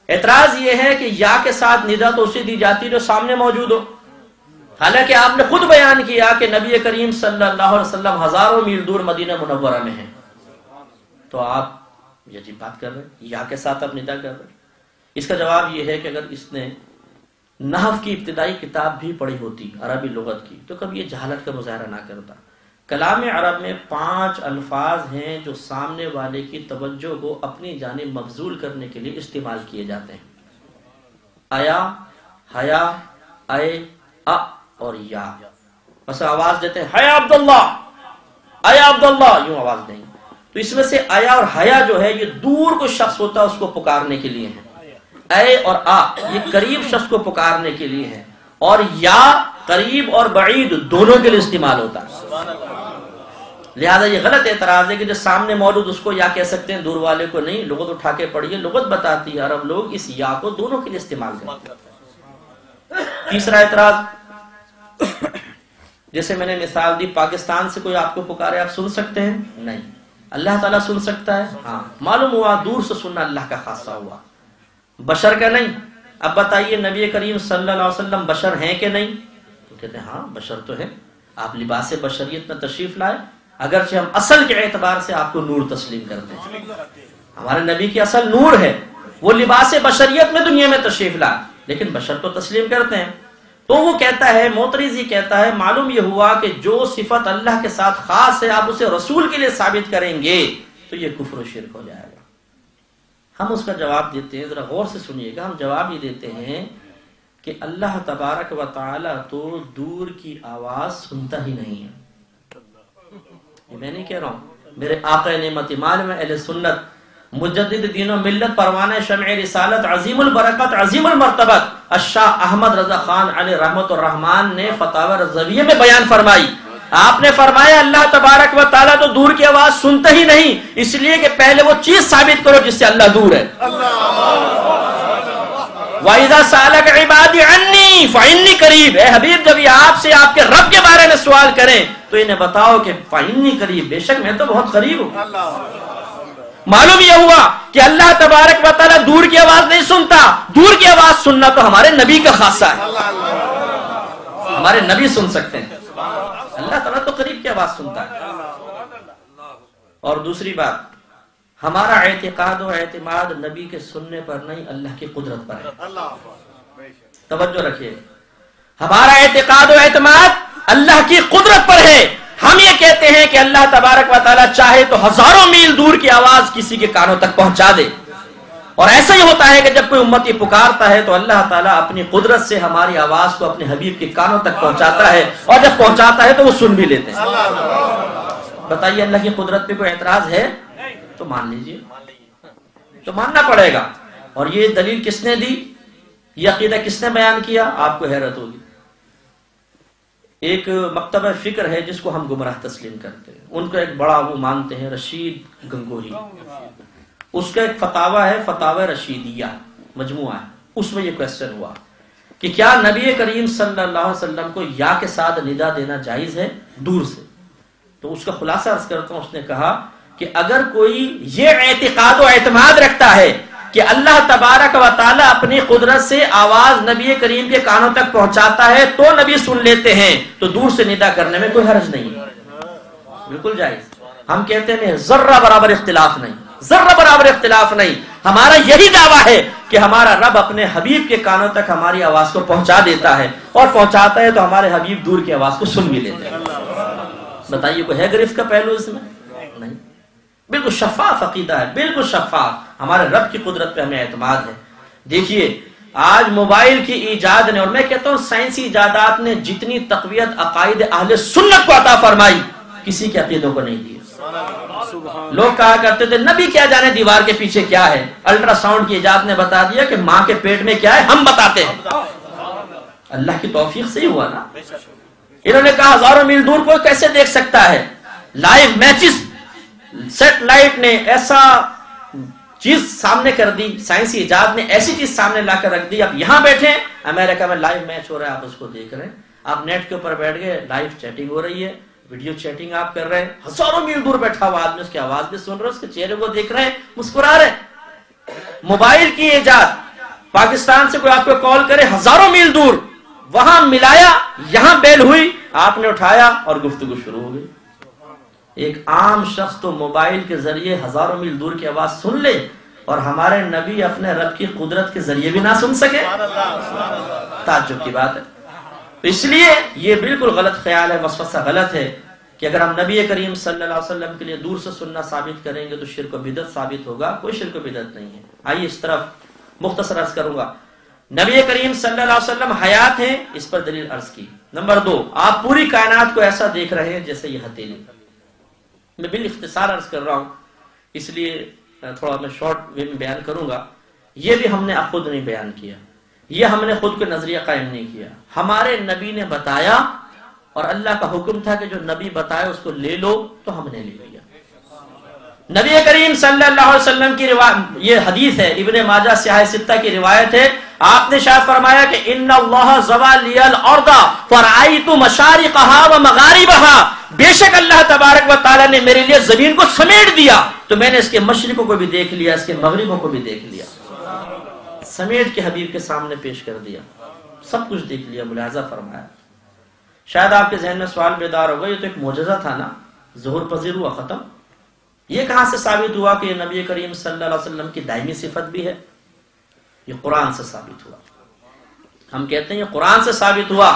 اعتراض یہ ہے کہ یا کے ساتھ ندا تو اسے دی جاتی جو سامنے موجود ہو، حالانکہ آپ نے خود بیان کیا کہ نبی کریم صلی اللہ علیہ وسلم ہزاروں میل دور مدینہ منورہ میں ہیں، تو آپ یہ عجیب بات کر رہے ہیں، یا کے ساتھ آپ ندا کر رہے ہیں. اس کا جواب یہ ہے کہ اگر اس نے نحو کی ابتدائی کتاب بھی پڑھی ہوتی عربی لغت کی تو کبھی یہ جہالت کا مظاہرہ نہ کرتا. کلام عرب میں 5 الفاظ ہیں جو سامنے والے کی توجہ کو اپنی جانب مبذول کرنے کے لیے استعمال کیے جاتے ہیں. آیا، حیا، اے، ا اور یا. مثلا آواز دیتے ہیں حیا عبداللہ، آیا عبداللہ، یوں آواز دیں گے. تو اس میں سے آیا اور حیا جو ہے یہ دور کو شخص ہوتا ہے اس کو پکارنے کے لیے ہے. اے اور آ یہ قریب شخص کو پکارنے کے لیے ہے، اور یا قریب اور بعید دونوں کے لیے استعمال ہوتا ہے. لہذا یہ غلط اعتراض ہے کہ جو سامنے موجود اس کو یا کہہ سکتے ہیں، دور والے کو نہیں. لغت اٹھا کے پڑھیے، لغت بتاتی ہے عرب لوگ اس یا کو دونوں کے لیے استعمال کرتے ہیں. تیسرا اعتراض، جیسے میں نے مثال دی، پاکستان سے کوئی آپ کو پکارے آپ سن سکتے ہیں؟ نہیں. اللہ تعالیٰ سن سکتا ہے؟ ہاں. معلوم ہوا دور سے سننا اللہ کا خاصہ ہوا، بشر کا نہیں. اب بتائیے نبی کریم صلی اللہ علیہ وسلم بشر ہیں کہ نہیں؟ تو کہتے ہیں ہاں بشر تو ہے. آپ لباس بشریت میں تشریف لائے، اگرچہ ہم اصل کے اعتبار سے آپ کو نور تسلیم کرتے ہیں. ہمارے نبی کی اصل نور ہے، وہ لباس بشریت میں دنیا میں تشریف لائے، لیکن بشر تو تسلیم کرتے ہیں. تو وہ کہتا ہے، معترض یہ کہتا ہے معلوم یہ ہوا کہ جو صفت اللہ کے ساتھ خاص ہے آپ اسے رسول کے لیے ثابت کریں گے تو یہ کفر و شرک ہو جائے گا. ہم اس کا جواب دیتے ہیں، ذرا غور سے سنیے گا. ہم جواب یہ دیتے ہیں کہ اللہ تبارک و تعالی تو دور کی آواز سنتا ہی نہیں ہے. یہ میں نہیں کہہ رہا ہوں، میرے آقا نعمت معلم اہل سنت مجدد دین و ملت پروانہ شمع رسالت عظیم البرکت عظیم المرتبت الشاہ احمد رضا خان علیہ رحمت الرحمان نے فتاوی رضویہ میں بیان فرمائی. آپ نے فرمایا اللہ تبارک و تعالیٰ تو دور کی آواز سنتا ہی نہیں، اس لیے کہ پہلے وہ چیز ثابت کرو جس سے اللہ دور ہے. وَإِذَا سَأَلَكَ عِبَادِي عَنِّي فَإِنِّي قَرِيبٌ. اے حبیب جب یہ آپ سے آپ کے رب کے بارے میں سوال کریں تو انہیں بتاؤ کہ فَإِنِّي قَرِيبٌ، بے شک میں تو بہت قریب ہوں. معلوم یہ ہوا کہ اللہ تبارک و تعالیٰ دور کی آواز نہیں سنتا. دور کی آواز سننا تو ہمارے نبی کا خاصہ ہے، ہمارے نبی سن سکتے ہیں. اللہ تعالیٰ تو قریب کی آواز سنتا ہے. اور دوسری بات، ہمارا اعتقاد و اعتماد نبی کے سننے پر نہیں، اللہ کی قدرت پر ہے۔ توجہ رکھیے، ہمارا اعتقاد و اعتماد اللہ کی قدرت پر ہے۔ ہم یہ کہتے ہیں کہ اللہ تبارک و تعالیٰ چاہے تو ہزاروں میل دور کی آواز کسی کے کانوں تک پہنچا دے، اور ایسا ہی ہوتا ہے کہ جب کوئی امتی پکارتا ہے تو اللہ تعالیٰ اپنی قدرت سے ہماری آواز کو اپنے حبیب کے کانوں تک پہنچاتا ہے، اور جب پہنچاتا ہے تو وہ سن بھی لیتے ہیں۔ بتائیے اللہ کی قدرت پہ کوئی اعتراض ہے تو مان لیجئے، تو ماننا پڑے گا۔ اور یہ دلیل کس نے دی، یہ عقیدہ کس نے بیان کیا، آپ کو حیرت ہوگی۔ ایک مکتبہ فکر ہے جس کو ہم گمراہ تسلیم کرتے ہیں، ان کو ایک بڑا وہ مانتے ہیں، رشید گنگوہی، اس کا ایک فتاوی ہے، فتاوی رشیدیہ مجموعہ ہے، اس میں یہ کویسچن ہوا کہ کیا نبی کریم صلی اللہ علیہ وسلم کو یا کے ساتھ ندا دینا جائز ہے دور سے؟ تو اس کا خلاصہ عرض کرتا ہوں، اس نے کہا کہ اگر کوئی یہ اعتقاد و اعتماد رکھتا ہے کہ اللہ تبارک و تعالیٰ اپنی قدرت سے آواز نبی کریم کے کانوں تک پہنچاتا ہے تو نبی سن لیتے ہیں، تو دور سے ندا کرنے میں کوئی حرج نہیں ہے، بالکل جائز۔ ہم کہتے ہیں ذرہ برابر اختلاف نہیں، ذرہ برابر اختلاف نہیں، ہمارا یہی دعویٰ ہے کہ ہمارا رب اپنے حبیب کے کانوں تک ہماری آواز کو پہنچا دیتا ہے، اور پہنچاتا ہے تو ہمارے حبیب دور کی آواز کو سن بھی لیتے ہیں۔ بتائیے کوئی ہے گرفت کا پہلو اس میں؟ نہیں، بالکل شفاف عقیدہ ہے، بالکل شفاف۔ ہمارے رب کی قدرت پہ ہمیں اعتماد ہے۔ دیکھیے آج موبائل کی ایجاد نے، اور میں کہتا ہوں سائنسی ایجادات نے جتنی تقویت عقائد اہل سنت کو عطا فرمائی، کسی کے عقیدوں کو نہیں دی۔ لوگ کہا کرتے تھے نبی کیا جانے دیوار کے پیچھے کیا ہے، الٹرا ساؤنڈ کی ایجاد نے بتا دیا کہ ماں کے پیٹ میں کیا ہے، ہم بتاتے ہیں۔ اللہ کی توفیق سے ہی ہوا نا۔ انہوں نے کہا ہزاروں میل دور کوئی کیسے دیکھ سکتا ہے، لائیو میچز سیٹلائٹ نے ایسا چیز سامنے کر دی، سائنسی ایجاد نے ایسی چیز سامنے لا کر رکھ دی، آپ یہاں بیٹھے ہیں امریکہ میں لائیو میچ ہو رہا ہے، آپ اس کو دیکھ رہے ہیں، آپ نیٹ کے اوپر بیٹھ گئے، لائیو چیٹنگ ہو رہی ہے، ویڈیو چیٹنگ آپ کر رہے ہیں، ہزاروں میل دور بیٹھا ہوا آدمی اس کی آواز بھی سن رہے ہیں، اس کے چہرے کو دیکھ رہے ہیں، مسکرا رہے ہیں۔ موبائل کی ایجاد، پاکستان سے کوئی آپ کو کال کرے ہزاروں میل دور، وہاں ملایا، یہاں بیل ہوئی، آپ نے اٹھایا اور گفتگو شروع ہو گئی۔ ایک عام شخص تو موبائل کے ذریعے ہزاروں میل دور کی آواز سن لے، اور ہمارے نبی اپنے رب کی قدرت کے ذریعے بھی نہ سن سکے، تعجب کی بات ہے۔ تو اس لیے یہ بالکل غلط خیال ہے، وسوسہ غلط ہے کہ اگر ہم نبی کریم صلی اللہ علیہ وسلم کے لیے دور سے سننا ثابت کریں گے تو شرک و بدعت ثابت ہوگا۔ کوئی شرک و بدعت نہیں ہے۔ آئیے اس طرف مختصر عرض کروں گا۔ نبی کریم صلی اللہ علیہ وسلم حیات ہیں، اس پر دلیل عرض کی۔ نمبر 2، آپ پوری کائنات کو ایسا دیکھ رہے ہیں جیسے یہ ہتھیلی۔ میں بال اختصار عرض کر رہا ہوں، اس لیے تھوڑا میں شارٹ وے میں بیان کروں گا۔ یہ بھی ہم نے خود نہیں بیان کیا، یہ ہم نے خود کو نظریہ قائم نہیں کیا، ہمارے نبی نے بتایا، اور اللہ کا حکم تھا کہ جو نبی بتائے اس کو لے لو، تو ہم نے لے لیا۔ نبی کریم صلی اللہ علیہ وسلم کی روایت، یہ حدیث ہے، ابن ماجہ سیاہ ستہ کی روایت ہے، آپ نے شاید فرمایا کہ ان اللہ زوى لي الارض فرأيت مشارقها ومغاربها، بے شک اللہ تبارک و تعالی نے میرے لیے زمین کو سمیٹ دیا، تو میں نے اس کے مشرقوں کو بھی دیکھ لیا، اس کے مغربوں کو بھی دیکھ لیا، سمیٹ کے حبیب کے سامنے پیش کر دیا، سب کچھ دیکھ لیا، ملاحظہ فرمایا۔ شاید آپ کے ذہن میں سوال بیدار ہوگا، یہ تو ایک معجزہ تھا نا، ظہور پذیر ہوا، ختم، یہ کہاں سے ثابت ہوا کہ یہ نبی کریم صلی اللہ علیہ وسلم کی دائمی صفت بھی ہے؟ یہ قرآن سے ثابت ہوا۔ ہم کہتے ہیں یہ قرآن سے ثابت ہوا،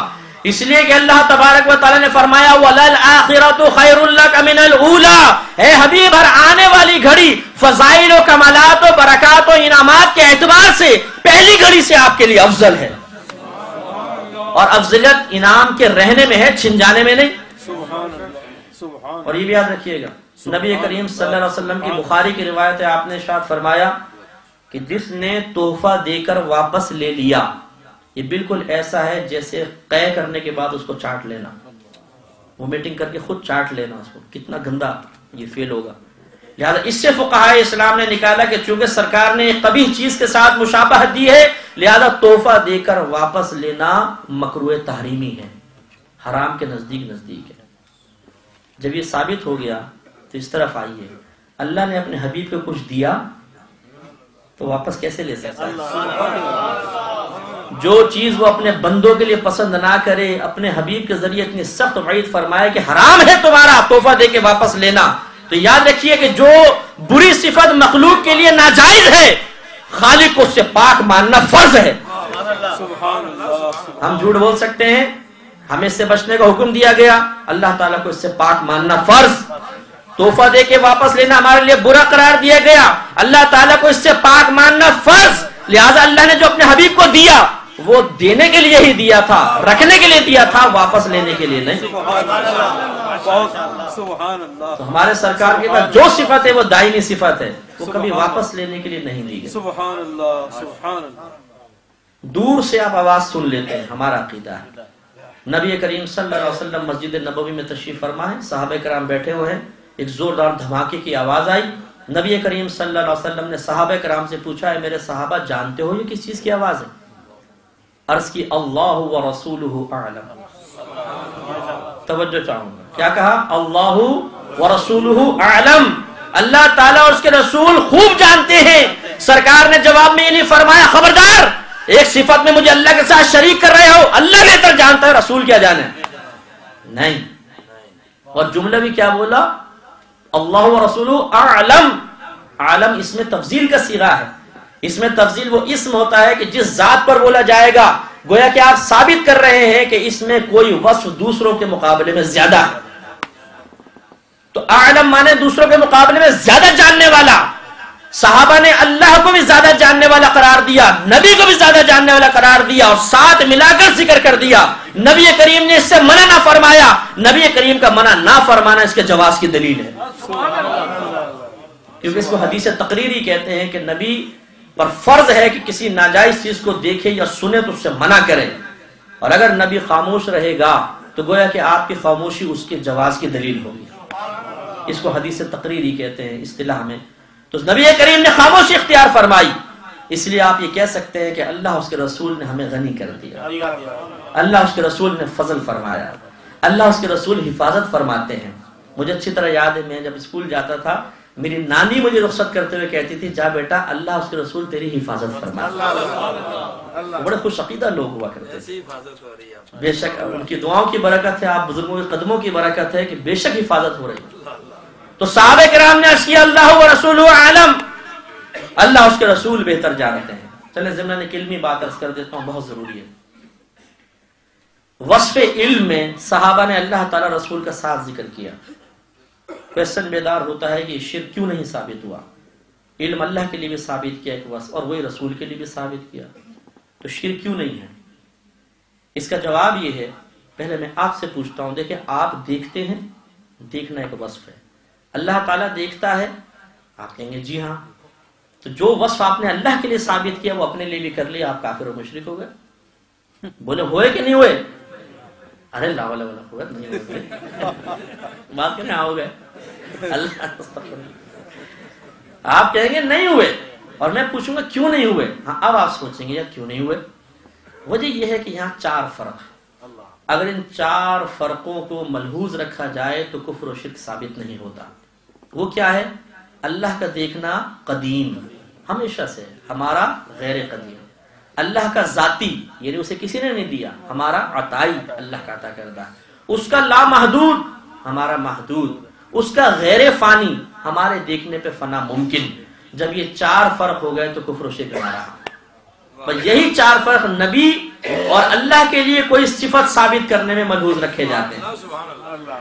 اس لیے کہ اللہ تبارک و تعالی نے فرمایا وَلَلْآخِرَةُ خَيْرٌ لَكَ مِنَ الْأُولَىٰ، اے حبیب ہر آنے والی گھڑی فضائل و کمالات و برکات و انعامات کے اعتبار سے پہلی گھڑی سے آپ کے لیے افضل ہے، اور افضلیت انعام کے رہنے میں ہے، چھن جانے میں نہیں۔ اور یہ بھی یاد رکھیے گا، نبی کریم صلی اللہ علیہ وسلم کی بخاری کی روایت ہے، آپ نے ارشاد فرمایا کہ جس نے تحفہ دے کر واپس لے لیا، یہ بالکل ایسا ہے جیسے قے کرنے کے بعد اس کو چاٹ لینا، وومیٹنگ کر کے خود چاٹ لینا، اس کو کتنا گندا یہ فیل ہوگا۔ لہذا اس سے فقہاء اسلام نے نکالا کہ چونکہ سرکار نے ایک قبیح چیز کے ساتھ مشابہت دی ہے، لہذا تحفہ دے کر واپس لینا مکروہ تحریمی ہے، حرام کے نزدیک ہے۔ جب یہ ثابت ہو گیا تو اس طرف آئیے، اللہ نے اپنے حبیب کو کچھ دیا تو واپس کیسے لے سکتا ہے؟ جو چیز وہ اپنے بندوں کے لیے پسند نہ کرے، اپنے حبیب کے ذریعے اتنی سخت وعید فرمائے کہ حرام ہے تمہارا تحفہ دے کے واپس لینا، تو یاد رکھیے کہ جو بری صفت مخلوق کے لیے ناجائز ہے، خالق کو اس سے پاک ماننا فرض ہے۔ ہم جھوٹ بول سکتے ہیں، ہمیں اس سے بچنے کا حکم دیا گیا، اللہ تعالیٰ کو اس سے پاک ماننا فرض۔ تحفہ دے کے واپس لینا ہمارے لیے برا قرار دیا گیا، اللہ تعالیٰ کو اس سے پاک ماننا فرض۔ لہذا اللہ نے جو اپنے حبیب کو دیا وہ دینے کے لیے ہی دیا تھا، رکھنے کے لیے دیا تھا، واپس لینے کے لیے نہیں۔ تو ہمارے سرکار کے پاس جو صفت ہے وہ دائمی صفت ہے، وہ کبھی واپس لینے کے لیے نہیں دی گئی۔ سبحان اللہ سبحان اللہ۔ دور سے آپ آواز سن لیتے ہیں، ہمارا عقیدہ ہے۔ نبی کریم صلی اللہ علیہ وسلم مسجد نبوی میں تشریف فرما ہے، صحابہ کرام بیٹھے ہوئے ہیں، ایک زوردار دھماکے کی آواز آئی۔ نبی کریم صلی اللہ علیہ وسلم نے صحابہ کرام سے پوچھا، ہے میرے صحابہ جانتے ہو یہ کس چیز کی آواز ہے؟ عرض کی اللہ و رسولہ اعلم۔ توجہ چاہوں گا، کیا کہا؟ اللہ و رسولہ اعلم، اللہ تعالیٰ اور اس کے رسول خوب جانتے ہیں۔ سرکار نے جواب میں یہ نہیں فرمایا خبردار ایک صفت میں مجھے اللہ کے ساتھ شریک کر رہے ہو، اللہ بہتر جانتا ہے، رسول کیا جانے، نہیں۔ اور جملہ بھی کیا بولا؟ اللہ و رسولہ اعلم۔ عالم اس میں تفضیل کا صیغہ ہے، اس میں تفضیل وہ اسم ہوتا ہے کہ جس ذات پر بولا جائے گا، گویا کہ آپ ثابت کر رہے ہیں کہ اس میں کوئی وصف دوسروں کے مقابلے میں زیادہ ہے۔ تو اعلم مانے دوسروں کے مقابلے میں زیادہ جاننے والا۔ صحابہ نے اللہ کو بھی زیادہ جاننے والا قرار دیا، نبی کو بھی زیادہ جاننے والا قرار دیا، اور ساتھ ملا کر ذکر کر دیا۔ نبی کریم نے اس سے منع نہ فرمایا، نبی کریم کا منع نہ فرمانا اس کے جواز کی دلیل ہے، کیونکہ اس کو حدیث تقریری کہتے ہیں کہ نبی پر فرض ہے کہ کسی ناجائز چیز کو دیکھے یا سنے تو اس سے منع کرے، اور اگر نبی خاموش رہے گا تو گویا کہ آپ کی خاموشی اس کے جواز کی دلیل ہوگی۔ اس کو حدیث تقریری کہتے ہیں اصطلاح میں۔ تو نبی کریم نے خاموشی اختیار فرمائی، اس لیے آپ یہ کہہ سکتے ہیں کہ اللہ اس کے رسول نے ہمیں غنی کر دیا، اللہ اس کے رسول نے فضل فرمایا، اللہ اس کے رسول حفاظت فرماتے ہیں۔ مجھے اچھی طرح یاد ہے، میں جب اسکول جاتا تھا میری نانی مجھے رخصت کرتے ہوئے کہتی تھی، جا بیٹا اللہ اس کے رسول تیری حفاظت فرمائے۔ بڑے خوش عقیدہ لوگ ہوا کرتے تھے، بے شک ان کی دعاؤں کی برکت ہے، آپ بزرگوں کے قدموں کی برکت ہے کہ بے شک حفاظت ہو رہی ہے۔ تو صحابہ کرام نے عرض کیا اللہ و رسول عالم، اللہ اس کے رسول بہتر جانتے ہیں۔ چلے ضمن ایک علمی بات عرض کر دیتا ہوں، بہت ضروری ہے۔ وصف علم میں صحابہ نے اللہ تعالی رسول کا ساتھ ذکر کیا۔ کوشچن بیدار ہوتا ہے کہ یہ شرک کیوں نہیں ثابت ہوا؟ علم اللہ کے لیے بھی ثابت کیا ایک وصف، اور وہی رسول کے لیے بھی ثابت کیا، تو شرک کیوں نہیں ہے؟ اس کا جواب یہ ہے، پہلے میں آپ سے پوچھتا ہوں، دیکھیں آپ دیکھتے ہیں، دیکھنا ایک وصف ہے، اللہ تعالیٰ دیکھتا ہے، آپ کہیں گے جی ہاں، تو جو وصف آپ نے اللہ کے لیے ثابت کیا وہ اپنے لیے بھی کر لیا، آپ کافر و مشرک ہو گئے۔ بولے ہوئے کہ نہیں ہوئے؟ ارے لا ولا ولا ہوئے نہیں ہوئے، بات کرنے آؤ گئے اللہ، آپ کہیں گے نہیں ہوئے، اور میں پوچھوں گا کیوں نہیں ہوئے؟ ہاں اب آپ سوچیں گے یار کیوں نہیں ہوئے؟ وجہ یہ ہے کہ یہاں 4 فرق، اگر ان 4 فرقوں کو ملحوظ رکھا جائے تو کفر و شرک ثابت نہیں ہوتا۔ وہ کیا ہے؟ اللہ کا دیکھنا قدیم ہمیشہ سے، ہمارا غیر قدیم۔ اللہ کا ذاتی یعنی اسے کسی نے نہیں دیا، ہمارا عطائی، اللہ کا عطا کردہ۔ اس کا لامحدود، ہمارا محدود۔ اس کا غیر فانی، ہمارے دیکھنے پہ فنا ممکن۔ جب یہ 4 فرق ہو گئے تو کفر و شرک ہمارا۔ پر یہی 4 فرق نبی اور اللہ کے لیے کوئی صفت ثابت کرنے میں ملحوظ رکھے جاتے ہیں۔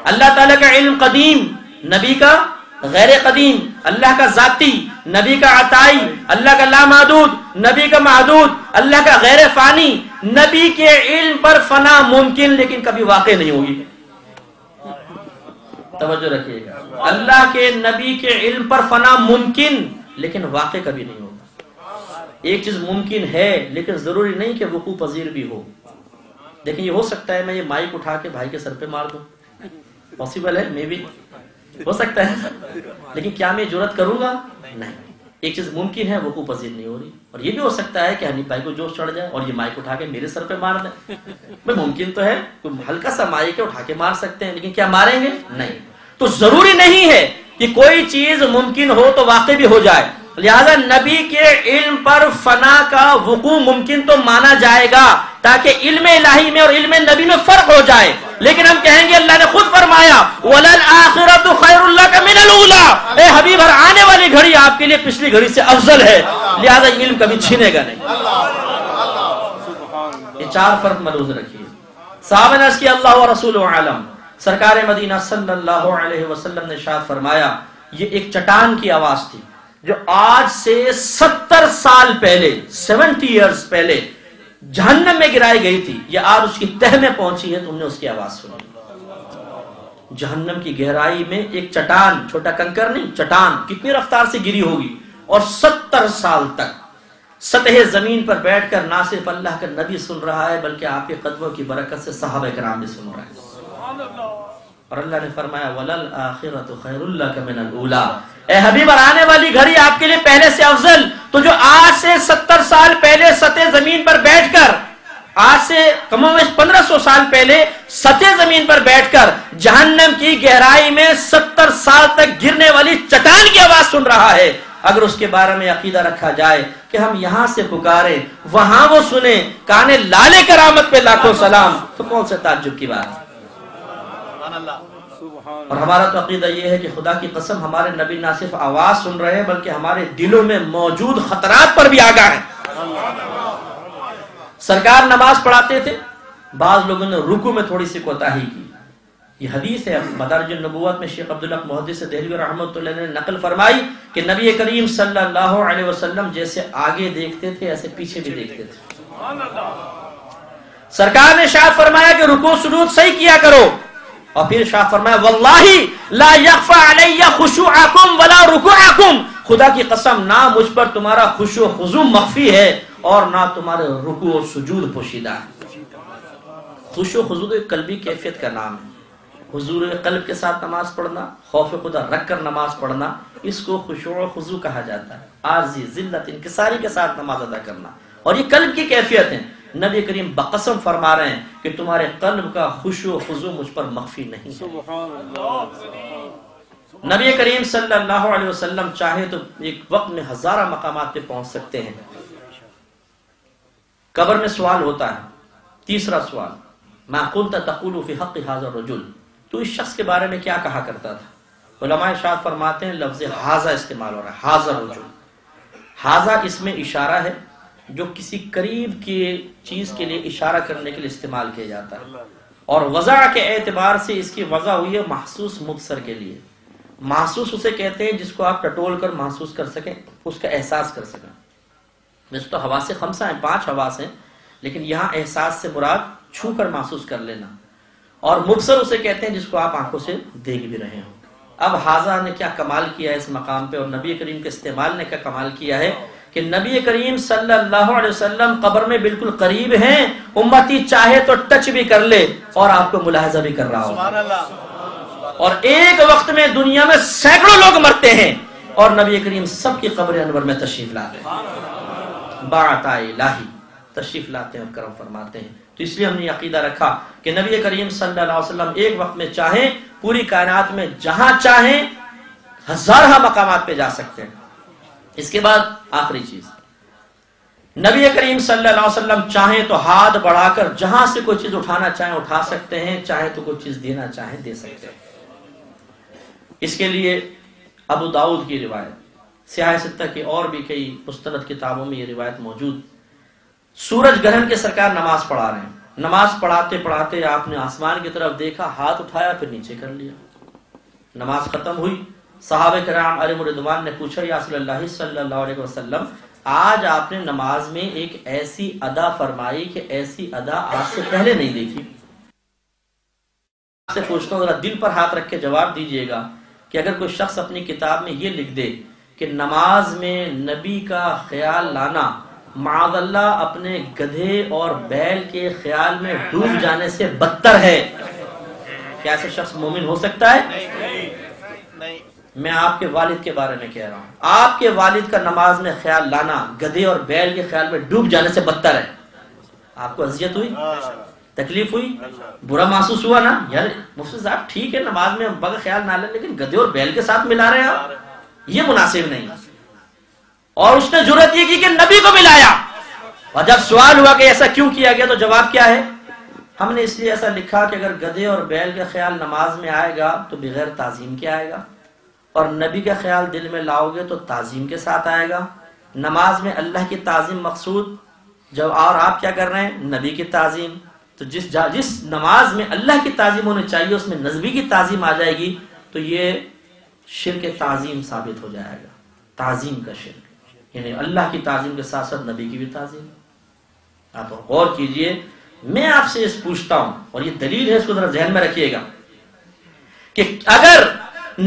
اللہ تعالیٰ کا علم قدیم، نبی کا غیر قدیم۔ اللہ کا ذاتی، نبی کا عطائی۔ اللہ کا لامحدود، نبی کا محدود۔ اللہ کا غیر فانی، نبی کے علم پر فنا ممکن لیکن کبھی واقع نہیں ہوگی۔ توجہ رکھیے گا، اللہ کے نبی کے علم پر فنا ممکن لیکن واقع کبھی نہیں ہوگا۔ ایک چیز ممکن ہے لیکن ضروری نہیں کہ وقوع پذیر بھی ہو۔ لیکن یہ ہو سکتا ہے میں یہ مائک اٹھا کے بھائی کے سر پہ مار دوں، پاسبل ہے، میں بھی ہو سکتا ہے، لیکن کیا میں جرأت کروں گا؟ نہیں۔ ایک چیز ممکن ہے، وقوع پذیر نہیں ہو رہی، اور یہ بھی ہو سکتا ہے کہ حنیف بھائی کو جوش چڑھ جائے اور یہ مائک اٹھا کے میرے سر پہ مار دیں۔ بھائی ممکن تو ہے، ہلکا سا مائک اٹھا کے مار سکتے ہیں، لیکن کیا ماریں گے؟ نہیں۔ تو ضروری نہیں ہے کہ کوئی چیز ممکن ہو تو واقع بھی ہو جائے، لہذا نبی کے علم پر فنا کا وقوع ممکن تو مانا جائے گا تاکہ علم الہی میں اور علم نبی میں فرق ہو جائے، لیکن ہم کہیں گے اللہ نے خود فرمایا وَلَلْآخِرَةُ خَيْرٌ لَكَ مِنَ الْأُولَىٰ، اے حبیب ہر آنے والی گھڑی آپ کے لیے پچھلی گھڑی سے افضل ہے، لہذا علم کبھی چھینے گا نہیں۔ یہ چار فرق ملحوظ رکھیے۔ صحابہ نے عرض کیا اللہ و رسول عالم، سرکار مدینہ صلی اللہ علیہ وسلم نے ارشاد فرمایا یہ ایک چٹان کی آواز تھی جو آج سے 70 سال پہلے 70 ایئرز پہلے جہنم میں گرائی گئی تھی، یہ آج اس کی تہ میں پہنچی ہے، تم نے اس کی آواز سنی۔ جہنم کی گہرائی میں ایک چٹان، چھوٹا کنکر نہیں، چٹان کتنی رفتار سے گری ہوگی، اور 70 سال تک سطح زمین پر بیٹھ کر نہ صرف اللہ کا نبی سن رہا ہے بلکہ آپ کے قدموں کی برکت سے صحابہ کرام بھی سن رہے ہیں۔ اور اللہ نے فرمایا وَلَلْآخِرَةُ خَيْرٌ لَكَ مِنَ الْأُولَىٰ، اے حبیب آنے والی گھڑی آپ کے لیے پہلے سے افضل۔ تو جو آج سے 70 سال پہلے سطح زمین پر بیٹھ کر، آج سے کم و بیش 1500 سال پہلے سطح زمین پر بیٹھ کر جہنم کی گہرائی میں 70 سال تک گرنے والی چٹان کی آواز سن رہا ہے، اگر اس کے بارے میں عقیدہ رکھا جائے کہ ہم یہاں سے پکاریں وہاں وہ سنیں، کانے لالے کرامت پہ لاکھوں سلام، تو کون سے تعجب کی بات ہے۔ اور ہمارا تو عقیدہ یہ ہے کہ خدا کی قسم ہمارے نبی نہ صرف آواز سن رہے ہیں بلکہ ہمارے دلوں میں موجود خطرات پر بھی آگاہ ہیں۔ سرکار نماز پڑھاتے تھے، بعض لوگوں نے رکوع میں تھوڑی سی کوتاہی کی، یہ حدیث ہے مدارج النبوت میں شیخ عبداللہ محدث دہلوی رحمۃ اللہ نے نقل فرمائی کہ نبی کریم صلی اللہ علیہ وسلم جیسے آگے دیکھتے تھے ایسے پیچھے بھی دیکھتے تھے۔ سرکار نے ارشاد فرمایا کہ رکوع سجود صحیح کیا کرو، اور پھر ارشاد فرمایا واللہ لا یخفی علی خشوعکم ولا رکوعکم، خدا کی قسم نہ مجھ پر تمہارا خشوع و خضوع مخفی ہے اور نہ تمہارے رکوع و سجود پوشیدہ ہے۔ خشوع و خضوع ایک قلبی کیفیت کا نام ہے، حضور قلب کے ساتھ نماز پڑھنا، خوف خدا رکھ کر نماز پڑھنا، اس کو خشوع و خضوع کہا جاتا ہے، عاجزی، ذلت، انکساری کے ساتھ نماز ادا کرنا، اور یہ قلب کی کیفیت ہے۔ نبی کریم بقسم فرما رہے ہیں کہ تمہارے قلب کا خشوع و خضوع مجھ پر مخفی نہیں ہے۔ نبی کریم صلی اللہ علیہ وسلم چاہے تو ایک وقت میں ہزارہ مقامات پہ پہنچ سکتے ہیں۔ قبر میں سوال ہوتا ہے، تیسرا سوال ما كنت تقول في حق هذا الرجل، تو اس شخص کے بارے میں کیا کہا کرتا تھا؟ علماء ارشاد فرماتے ہیں لفظ حاذا استعمال ہو رہا ہے، حاذا الرجل۔ حاذا اس میں اشارہ ہے جو کسی قریب کی چیز کے لیے اشارہ کرنے کے لیے استعمال کیا جاتا ہے، اور وضع کے اعتبار سے اس کی وضع ہوئی ہے محسوس مبصر کے لیے۔ محسوس اسے کہتے ہیں جس کو آپ ٹٹول کر محسوس کر سکیں، اس کا احساس کر سکیں۔ ویسے تو حواس خمسہ ہیں، 5 حواس ہیں، لیکن یہاں احساس سے مراد چھو کر محسوس کر لینا، اور مبصر اسے کہتے ہیں جس کو آپ آنکھوں سے دیکھ بھی رہے ہوں۔ اب حاذا نے کیا کمال کیا ہے اس مقام پہ، اور نبی کریم کے استعمال نے کیا کمال کیا ہے کہ نبی کریم صلی اللہ علیہ وسلم قبر میں بالکل قریب ہیں، امتی چاہے تو ٹچ بھی کر لے اور آپ کو ملاحظہ بھی کر رہا ہو، اور ایک وقت میں دنیا میں سینکڑوں لوگ مرتے ہیں اور نبی کریم سب کی قبر انور میں تشریف لاتے ہیں، باعث الہی تشریف لاتے ہیں اور کرم فرماتے ہیں۔ تو اس لیے ہم نے عقیدہ رکھا کہ نبی کریم صلی اللہ علیہ وسلم ایک وقت میں چاہیں پوری کائنات میں جہاں چاہیں ہزارہ مقامات پہ جا سکتے ہیں۔ اس کے بعد آخری چیز، نبی کریم صلی اللہ علیہ وسلم چاہیں تو ہاتھ بڑھا کر جہاں سے کوئی چیز اٹھانا چاہیں اٹھا سکتے ہیں، چاہے تو کوئی چیز دینا چاہیں دے سکتے ہیں۔ اس کے لیے ابو داؤد کی روایت، سیاہ ستہ کی اور بھی کئی مستند کتابوں میں یہ روایت موجود۔ سورج گرہن کے سرکار نماز پڑھا رہے ہیں، نماز پڑھاتے پڑھاتے آپ نے آسمان کی طرف دیکھا، ہاتھ اٹھایا پھر نیچے کر لیا۔ نماز ختم ہوئی، صحابہ کرام علیہم رضوان نے پوچھا یا رسول اللہ صلی اللہ علیہ وسلم آج آپ نے نماز میں ایک ایسی ادا فرمائی کہ ایسی ادا آج سے پہلے نہیں دیکھی۔ آپ سے پوچھتا ہوں ذرا دل پر ہاتھ رکھ کے جواب دیجئے گا کہ اگر کوئی شخص اپنی کتاب میں یہ لکھ دے کہ نماز میں نبی کا خیال لانا معاذ اللہ اپنے گدھے اور بیل کے خیال میں ڈوب جانے سے بدتر ہے، کیا ایسا شخص مومن ہو سکتا ہے؟ نہیں۔ میں آپ کے والد کے بارے میں کہہ رہا ہوں، آپ کے والد کا نماز میں خیال لانا گدھے اور بیل کے خیال میں ڈوب جانے سے بدتر ہے۔ آپ کو اذیت ہوئی، تکلیف ہوئی، برا محسوس ہوا نا، یار مفتی صاحب ٹھیک ہے نماز میں بغیر خیال نہ لیں لیکن گدھے اور بیل کے ساتھ ملا رہے ہیں آپ، یہ مناسب نہیں۔ اور اس نے جرأت یہ کی کہ نبی کو ملایا. اور جب سوال ہوا کہ ایسا کیوں کیا گیا تو جواب کیا ہے؟ ہم نے اس لیے ایسا لکھا کہ اگر گدھے اور بیل کا خیال نماز میں آئے گا تو بغیر تعظیم کے آئے گا، اور نبی کا خیال دل میں لاؤ گے تو تعظیم کے ساتھ آئے گا. نماز میں اللہ کی تعظیم مقصود، جب اور آپ کیا کر رہے ہیں؟ نبی کی تعظیم. تو جس نماز میں اللہ کی تعظیم ہونی چاہیے اس میں نبی کی تعظیم آ جائے گی تو یہ شرک تعظیم ثابت ہو جائے گا. تعظیم کا شرک یعنی اللہ کی تعظیم کے ساتھ ساتھ نبی کی بھی تعظیم. آپ غور کیجئے. میں آپ سے اس پوچھتا ہوں اور یہ دلیل ہے، اس کو ذرا ذہن میں رکھیے گا کہ اگر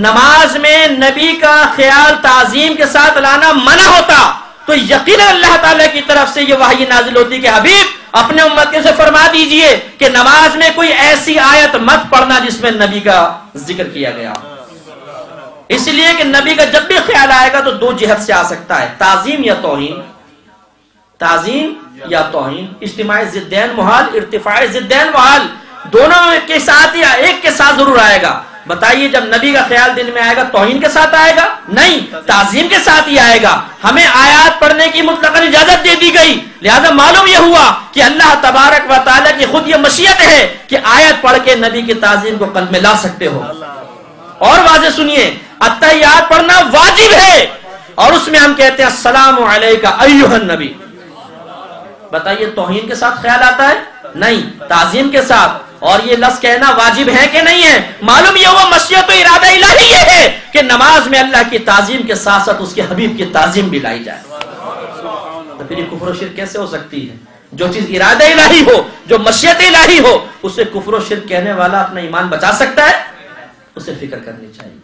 نماز میں نبی کا خیال تعظیم کے ساتھ لانا منع ہوتا تو یقیناً اللہ تعالیٰ کی طرف سے یہ وحی نازل ہوتی کہ حبیب اپنے امتیوں سے فرما دیجئے کہ نماز میں کوئی ایسی آیت مت پڑھنا جس میں نبی کا ذکر کیا گیا. اس لیے کہ نبی کا جب بھی خیال آئے گا تو دو جہت سے آ سکتا ہے، تعظیم یا توہین. تعظیم یا توہین، اجتماع ضدین محال، ارتفاع ضدین محال، دونوں کے ساتھ یا ایک کے ساتھ ضرور آئے گا. بتائیے جب نبی کا خیال دل میں آئے گا توہین کے ساتھ آئے گا؟ نہیں، تعظیم کے ساتھ ہی آئے گا. ہمیں آیات پڑھنے کی مطلق اجازت دے دی گئی، لہذا معلوم یہ ہوا کہ اللہ تبارک و تعالیٰ کی خود یہ مشیت ہے کہ آیت پڑھ کے نبی کی تعظیم کو قلب میں لا سکتے ہو. اور واضح سنیے، التحیات پڑھنا واجب ہے اور اس میں ہم کہتے ہیں السلام علیکہ ایھا النبی. بتائیے توہین کے ساتھ خیال آتا ہے؟ نہیں، تعظیم کے ساتھ. اور یہ لفظ کہنا واجب ہے کہ نہیں ہے؟ معلوم یہ ہوا مشیت و ارادہ الہی یہ ہے کہ نماز میں اللہ کی تعظیم کے ساتھ ساتھ اس کے حبیب کی تعظیم بھی لائی جائے. تو پھر یہ کفر و شرک کیسے ہو سکتی ہے؟ جو چیز ارادہ الہی ہو، جو مشیت الہی ہو، اسے کفر و شرک کہنے والا اپنا ایمان بچا سکتا ہے؟ اسے فکر کرنی چاہیے.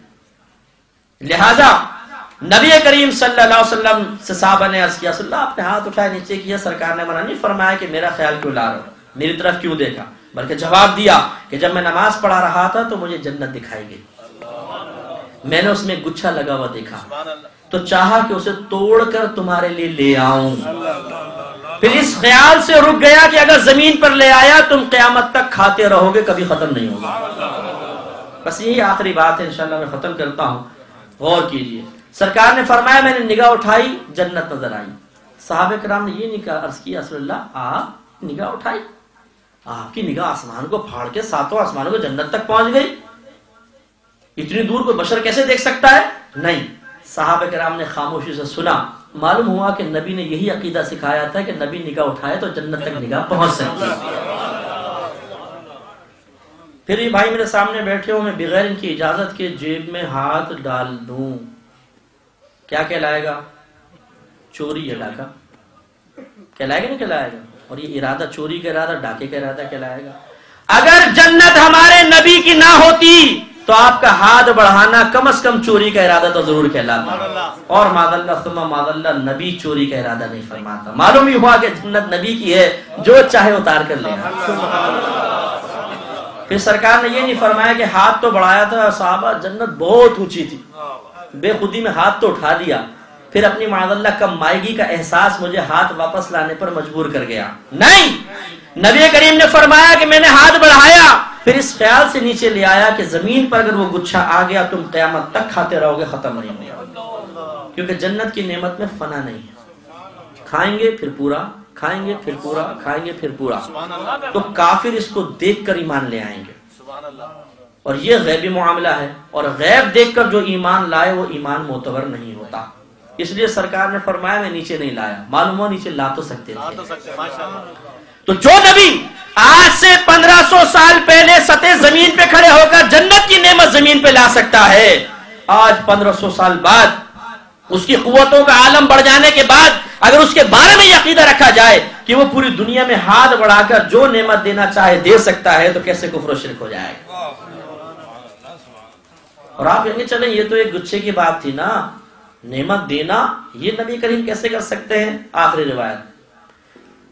لہذا نبی کریم صلی اللہ علیہ وسلم سے صحابہ نے عرض کیا، صلی اللہ آپ نے ہاتھ اٹھائے نیچے کیا، سرکار نے منع نہیں فرمایا کہ میرا خیال کیوں لا رہے ہو، میری طرف کیوں دیکھا، بلکہ جواب دیا کہ جب میں نماز پڑھا رہا تھا تو مجھے جنت دکھائی گئی، میں نے اس میں گچھا لگا ہوا دیکھا تو چاہا کہ اسے توڑ کر تمہارے لیے لے آؤں. پھر اس خیال سے رک گیا کہ اگر زمین پر لے آیا تم قیامت تک کھاتے رہو گے، کبھی ختم نہیں ہوگا. بس یہی آخری بات ہے، انشاءاللہ میں ختم کرتا ہوں. غور کیجئے، سرکار نے فرمایا میں نے نگاہ اٹھائی جنت نظر آئی. صحابہ کرام نے یہ نگاہ عرض کی، رسول اللہ آپ نگاہ اٹھائی، آپ کی نگاہ آسمان کو پھاڑ کے ساتوں آسمانوں کو جنت تک پہنچ گئی، اتنی دور کوئی بشر کیسے دیکھ سکتا ہے؟ نہیں. صحابہ کرام نے خاموشی سے سنا. معلوم ہوا کہ نبی نے یہی عقیدہ سکھایا تھا کہ نبی نگاہ اٹھائے تو جنت تک نگاہ پہنچ سکتی ہے. پھر یہ بھائی میرے سامنے بیٹھے ہو، میں بغیر ان کی اجازت کے جیب میں ہاتھ ڈال دوں، کیا کہلائے گا؟ چوری یا ڈاکہ کہلائے گا؟ نہیں کہلائے گا. اور یہ ارادہ چوری کا ارادہ، ڈاکے کا ارادہ کہلائے گا. اگر جنت ہمارے نبی کی نہ ہوتی تو آپ کا ہاتھ بڑھانا کم از کم چوری کا ارادہ تو ضرور کہلاتا. اور ماذ اللہ ثم ماذ اللہ، نبی چوری کا ارادہ نہیں فرماتا. معلوم ہی ہوا کہ جنت نبی کی ہے، جو چاہے اتار کر لینا. پھر سرکار نے یہ نہیں فرمایا کہ ہاتھ تو بڑھایا تھا صحابہ، جنت بہت اونچی تھی، بے خودی میں ہاتھ تو اٹھا دیا، پھر اپنی معاذ اللہ کم مائیگی کا احساس مجھے ہاتھ واپس لانے پر مجبور کر گیا. نہیں، نبی کریم نے فرمایا کہ میں نے ہاتھ بڑھایا، پھر اس خیال سے نیچے لے آیا کہ زمین پر اگر وہ گچھا آ گیا تم قیامت تک کھاتے رہو گے، ختم نہیں ہوگا. کیونکہ جنت کی نعمت میں فنا نہیں ہے، کھائیں گے پھر پورا، کھائیں گے پھر پورا، کھائیں گے پھر پورا. تو کافر اس کو دیکھ کر ایمان لے آئیں گے، اور یہ غیبی معاملہ ہے، اور غیب دیکھ کر جو ایمان لائے وہ ایمان معتبر نہیں ہوتا. اس لیے سرکار نے فرمایا میں نیچے نہیں لایا. معلوم ہو نیچے لا تو سکتے تھے. تو جو نبی آج سے 1500 سال پہلے سطح زمین پہ کھڑے ہو کر جنت کی نعمت زمین پہ لا سکتا ہے، آج 1500 سال بعد اس کی قوتوں کا عالم بڑھ جانے کے بعد اگر اس کے بارے میں یہ عقیدہ رکھا جائے کہ وہ پوری دنیا میں ہاتھ بڑھا کر جو نعمت دینا چاہے دے سکتا ہے، تو کیسے کفر و شرک ہو جائے گا. اور آپ کہیں گے چلیں یہ تو ایک گچھے کی بات تھی نا، نعمت دینا یہ نبی کریم کیسے کر سکتے ہیں؟ آخری روایت،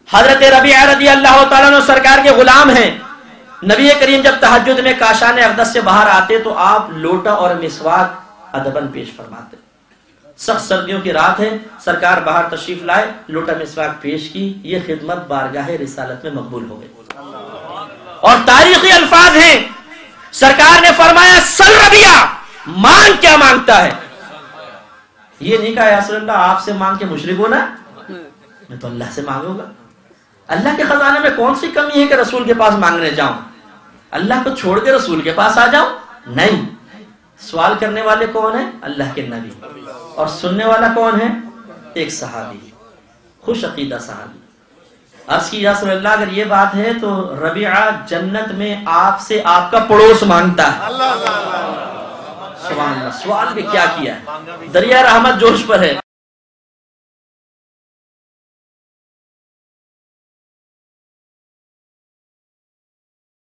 حضرت ربیعہ رضی اللہ تعالیٰ عنہ سرکار کے غلام ہیں. نبی کریم جب تہجد میں کاشان اقدس سے باہر آتے تو آپ لوٹا اور مسواک ادباً پیش فرماتے. سخت سردیوں کی رات ہے، سرکار باہر تشریف لائے، لوٹا مسواک پیش کی، یہ خدمت بارگاہ رسالت میں مقبول ہو گئی. اور تاریخی الفاظ ہیں، سرکار نے فرمایا سل ربیعہ، مانگ کیا مانگتا ہے؟ یہ نہیں کہا یا رسول اللہ آپ سے مانگ کے مشرک ہونا، میں تو اللہ سے مانگوں گا۔ اللہ کے خزانے میں کون سی کمی ہے کہ رسول کے پاس مانگنے جاؤں؟ اللہ کو چھوڑ کے رسول کے پاس آ جاؤں؟ نہیں۔ سوال کرنے والے کون ہیں؟ اللہ کے نبی، اور سننے والا کون ہے؟ ایک صحابی، خوش عقیدہ صحابی۔ عرض کی یا رسول اللہ اگر یہ بات ہے تو ربیعہ جنت میں آپ سے آپ کا پڑوس مانگتا ہے۔ سبحان اللہ، سوال بھی کیا کیا ہے، دریا رحمت جوش پر ہے۔